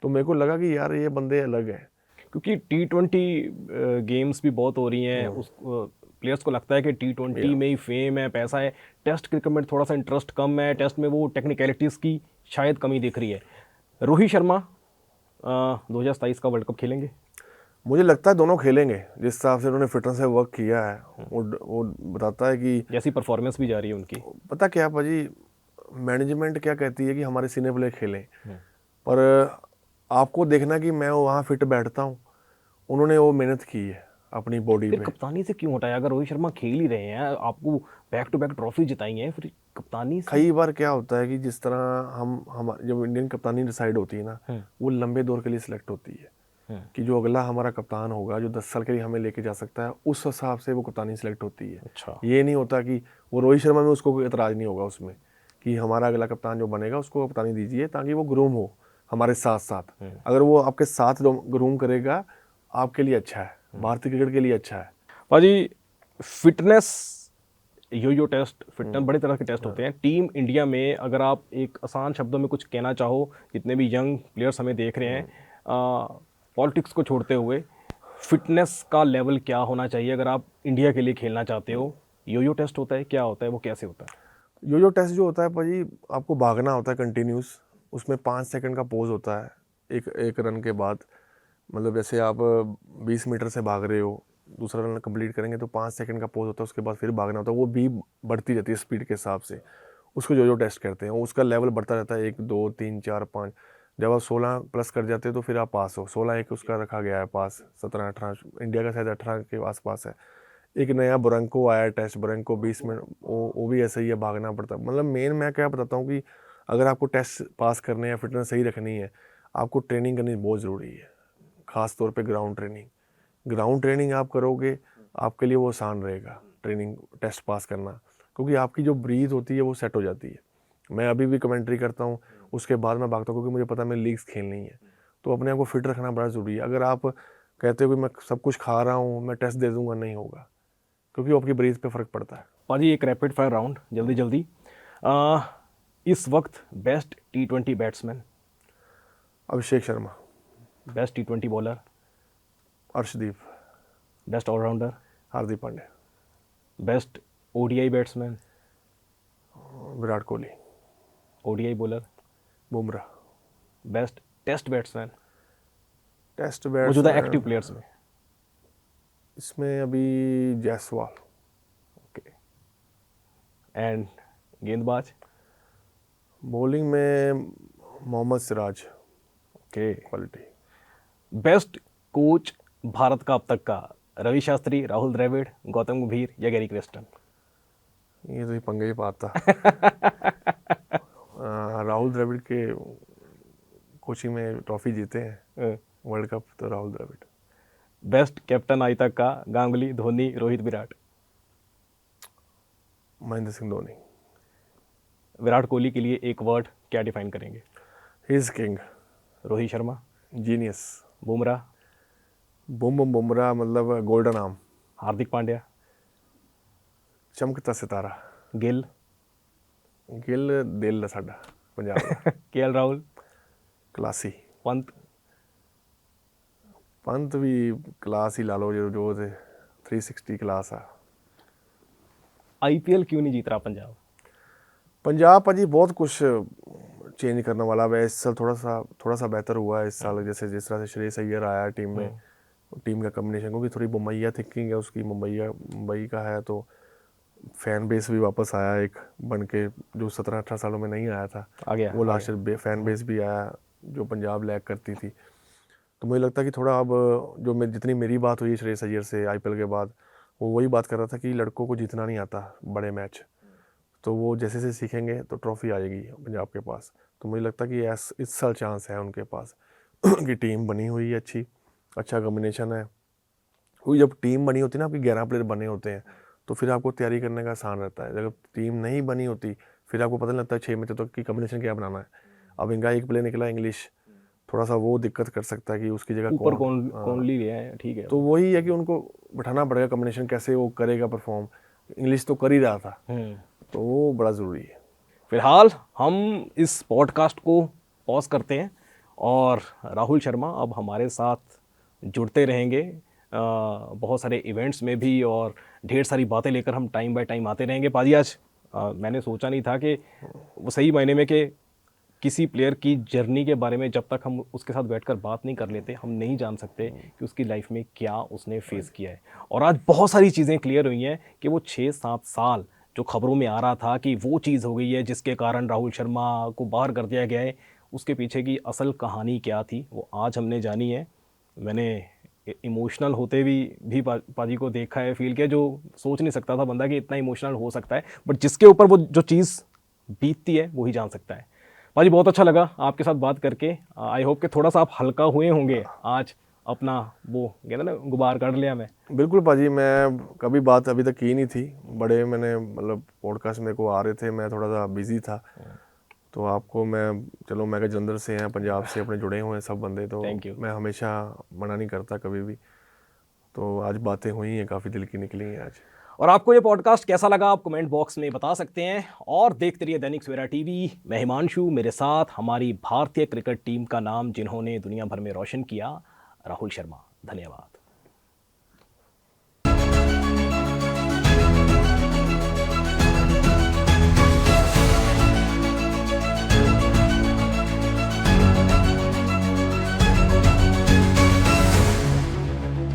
तो मेरे को लगा कि यार ये बंदे अलग हैं। क्योंकि T20 गेम्स भी बहुत हो रही हैं, उस प्लेयर्स को लगता है कि T20 में ही फेम है, पैसा है। टेस्ट क्रिकेट में थोड़ा सा इंटरेस्ट कम है, टेस्ट में वो टेक्निकलिटीज़ की शायद कमी दिख रही है। रोहित शर्मा 2027 का वर्ल्ड कप खेलेंगे? मुझे लगता है दोनों खेलेंगे, जिस हिसाब से उन्होंने फिटनेस से वर्क किया है, वो बताता है कि जैसी परफॉर्मेंस भी जा रही है उनकी। पता क्या पाजी, मैनेजमेंट क्या कहती है कि हमारे सीनियर प्लेयर खेलें, पर आपको देखना कि मैं वहाँ फिट बैठता हूँ, उन्होंने वो मेहनत की है अपनी बॉडी फिर पे। कप्तानी से क्यों हटाया? अगर रोहित शर्मा खेल ही रहे हैं, आपको बैक टू बैक ट्रॉफी जिताई है, फिर कप्तानी से? कई बार क्या होता है कि जिस तरह हम जब इंडियन कप्तानी डिसाइड होती है ना, वो लंबे दौर के लिए सिलेक्ट होती है कि जो अगला हमारा कप्तान होगा, जो 10 साल के लिए हमें लेके जा सकता है, उस हिसाब से वो कप्तानी सिलेक्ट होती है। अच्छा। ये नहीं होता कि वो रोहित शर्मा में उसको कोई एतराज़ नहीं होगा उसमें कि हमारा अगला कप्तान जो बनेगा उसको कप्तानी दीजिए, ताकि वो ग्रूम हो हमारे साथ साथ। अगर वो आपके साथ ग्रूम करेगा, आपके लिए अच्छा है, भारतीय क्रिकेट के लिए अच्छा है। पाजी फिटनेस, यो टेस्ट, फिटनेस बड़े तरह के टेस्ट होते हैं। टीम इंडिया में अगर आप एक आसान शब्दों में कुछ कहना चाहो, जितने भी यंग प्लेयर्स हमें देख रहे हैं, पॉलिटिक्स को छोड़ते हुए, फिटनेस का लेवल क्या होना चाहिए अगर आप इंडिया के लिए खेलना चाहते हो? यो टेस्ट होता है, क्या होता है, वो कैसे होता है? यो टेस्ट जो होता है भाजी, आपको भागना होता है कंटिन्यूस, उसमें 5 सेकंड का पोज होता है एक रन के बाद। मतलब जैसे आप 20 मीटर से भाग रहे हो, दूसरा रन कंप्लीट करेंगे तो 5 सेकंड का पोज होता है, उसके बाद फिर भागना होता है, वो भी बढ़ती रहती है स्पीड के हिसाब से, उसको यो टेस्ट कहते हैं। उसका लेवल बढ़ता रहता है, 1 2 3 4 5, जब आप 16 प्लस कर जाते हो तो फिर आप पास हो। 16 एक उसका रखा गया है पास, 17 18 इंडिया का शायद 18 के आसपास है। एक नया बुरंको आया टेस्ट, बुरंको 20 मिनट, वो भी ऐसे ही है, भागना पड़ता है। मतलब मेन मैं क्या बताता हूँ कि अगर आपको टेस्ट पास करने या फिटनेस सही रखनी है, आपको ट्रेनिंग करनी बहुत ज़रूरी है, ख़ास तौर पे ग्राउंड ट्रेनिंग। ग्राउंड ट्रेनिंग आप करोगे, आपके लिए वो आसान रहेगा ट्रेनिंग टेस्ट पास करना, क्योंकि आपकी जो ब्रीथ होती है वो सेट हो जाती है। मैं अभी भी कमेंट्री करता हूँ, उसके बाद मैं भागता हूँ, क्योंकि मुझे पता है मेरी लीग्स खेलनी है। तो अपने आप को फिट रखना बड़ा ज़रूरी है। अगर आप कहते हो कि मैं सब कुछ खा रहा हूँ, मैं टेस्ट दे दूँगा, नहीं होगा, क्योंकि आपकी ब्रीथ पे फ़र्क पड़ता है। पाजी एक रैपिड फायर राउंड, जल्दी जल्दी। इस वक्त best T20 batsman? Abhishek Sharma. Best T20 bowler? Arshdeep. Best allrounder? Hardik Pandya. Best ODI batsman? Virat Kohli. ODI bowler? Bumrah. Best test batsman test मौजूदा बैट्समैन एक्टिव प्लेयर्स में? इसमें अभी जायसवाल। ओके। एंड गेंदबाज? बॉलिंग में Mohammed Siraj. Okay. Quality. Best coach Bharat का अब तक का? रवि शास्त्री, राहुल द्रविड़, गौतम गंभीर या गैरी क्रेस्टन? ये तो ही पंगे ही पाता। राहुल द्रविड़ के कोचिंग में ट्रॉफी जीते हैं वर्ल्ड कप, तो राहुल द्रविड़। बेस्ट कैप्टन आज तक का? गांगुली, धोनी, रोहित, विराट? महेंद्र सिंह धोनी। विराट कोहली के लिए एक वर्ड क्या डिफाइन करेंगे? He is king. Rohit Sharma? Genius. Bumrah? Bumrah मतलब गोल्डन आर्म। हार्दिक पांड्या? चमकता सितारा। गिल? गिल दिल है साडा पंजाब दा। KL राहुल? क्लासी। पंत? पंत भी क्लास ही ला लो, जो 360 क्लास है। IPL क्यों नहीं जीत रहा पंजाब? पंजाब भाजी बहुत कुछ चेंज करने वाला है इस साल। थोड़ा सा बेहतर हुआ है इस साल, जैसे जिस तरह से श्रेयस अय्यर आया टीम में, टीम का कम्बिनेशन, क्योंकि थोड़ी मुंबईया थिंकिंग है उसकी, मुंबई का है, तो फैन बेस भी वापस आया एक बन के, जो 17-18 सालों में नहीं आया था, आ गया, वो लास्ट फैन बेस भी आया जो पंजाब लैग करती थी। तो मुझे लगता है कि थोड़ा अब जितनी मेरी बात हुई श्रेयस अय्यर से IPL के बाद, वो वही बात कर रहा था कि लड़कों को जीतना नहीं आता बड़े मैच, तो वो जैसे से सीखेंगे तो ट्रॉफी आएगी पंजाब के पास। तो मुझे लगता है कि इस साल चांस है उनके पास कि टीम बनी हुई है अच्छा कॉम्बिनेशन है। क्योंकि जब टीम बनी होती है ना, आपके 11 प्लेयर बने होते हैं, तो फिर आपको तैयारी करने का आसान रहता है। अगर टीम नहीं बनी होती, फिर आपको पता नहीं लगता 6 मैचों तक कि कॉम्बिनेशन क्या बनाना है। अब इनका एक प्लेयर निकला इंग्लिश, थोड़ा सा वो दिक्कत कर सकता है कि उसकी जगह ऊपर कौन ली रहा है, ठीक है। तो वही है कि उनको बैठाना पड़ेगा कॉम्बिनेशन, कैसे वो करेगा परफॉर्म। इंग्लिश तो कर ही रहा था, तो वो बड़ा ज़रूरी है। फिलहाल हम इस पॉडकास्ट को पॉज करते हैं और राहुल शर्मा अब हमारे साथ जुड़ते रहेंगे बहुत सारे इवेंट्स में भी, और ढेर सारी बातें लेकर हम टाइम बाय टाइम आते रहेंगे। पाजी आज मैंने सोचा नहीं था कि वो सही मायने में कि किसी प्लेयर की जर्नी के बारे में जब तक हम उसके साथ बैठकर बात नहीं कर लेते हम नहीं जान सकते कि उसकी लाइफ में क्या उसने फेस किया है। और आज बहुत सारी चीज़ें क्लियर हुई हैं कि वो 6-7 साल जो खबरों में आ रहा था कि वो चीज़ हो गई है जिसके कारण राहुल शर्मा को बाहर कर दिया गया है, उसके पीछे की असल कहानी क्या थी वो आज हमने जानी है। मैंने इमोशनल होते भी पाजी को देखा है, फील किया, जो सोच नहीं सकता था बंदा कि इतना इमोशनल हो सकता है, बट जिसके ऊपर वो जो चीज़ बीतती है वही जान सकता है। पाजी बहुत अच्छा लगा आपके साथ बात करके। आई होप कि थोड़ा सा आप हल्का हुए होंगे आज, अपना वो कहते ना गुबार काट लिया मैं। बिल्कुल पाजी, मैं कभी बात अभी तक की नहीं थी, बड़े मैंने मतलब पॉडकास्ट मेरे को आ रहे थे, मैं थोड़ा सा बिजी था, तो आपको मैं चलो मैं जलंधर से हैं, पंजाब से अपने जुड़े हुए हैं सब बंदे, तो मैं हमेशा मना नहीं करता कभी भी, तो आज बातें हुई हैं, काफ़ी दिल की निकली हैं आज। और आपको ये पॉडकास्ट कैसा लगा आप कमेंट बॉक्स में बता सकते हैं, और देखते रहिए दैनिक सवेरा टीवी। मैं हिमांशु, मेरे साथ हमारी भारतीय क्रिकेट टीम का नाम जिन्होंने दुनिया भर में रोशन किया, राहुल शर्मा। धन्यवाद।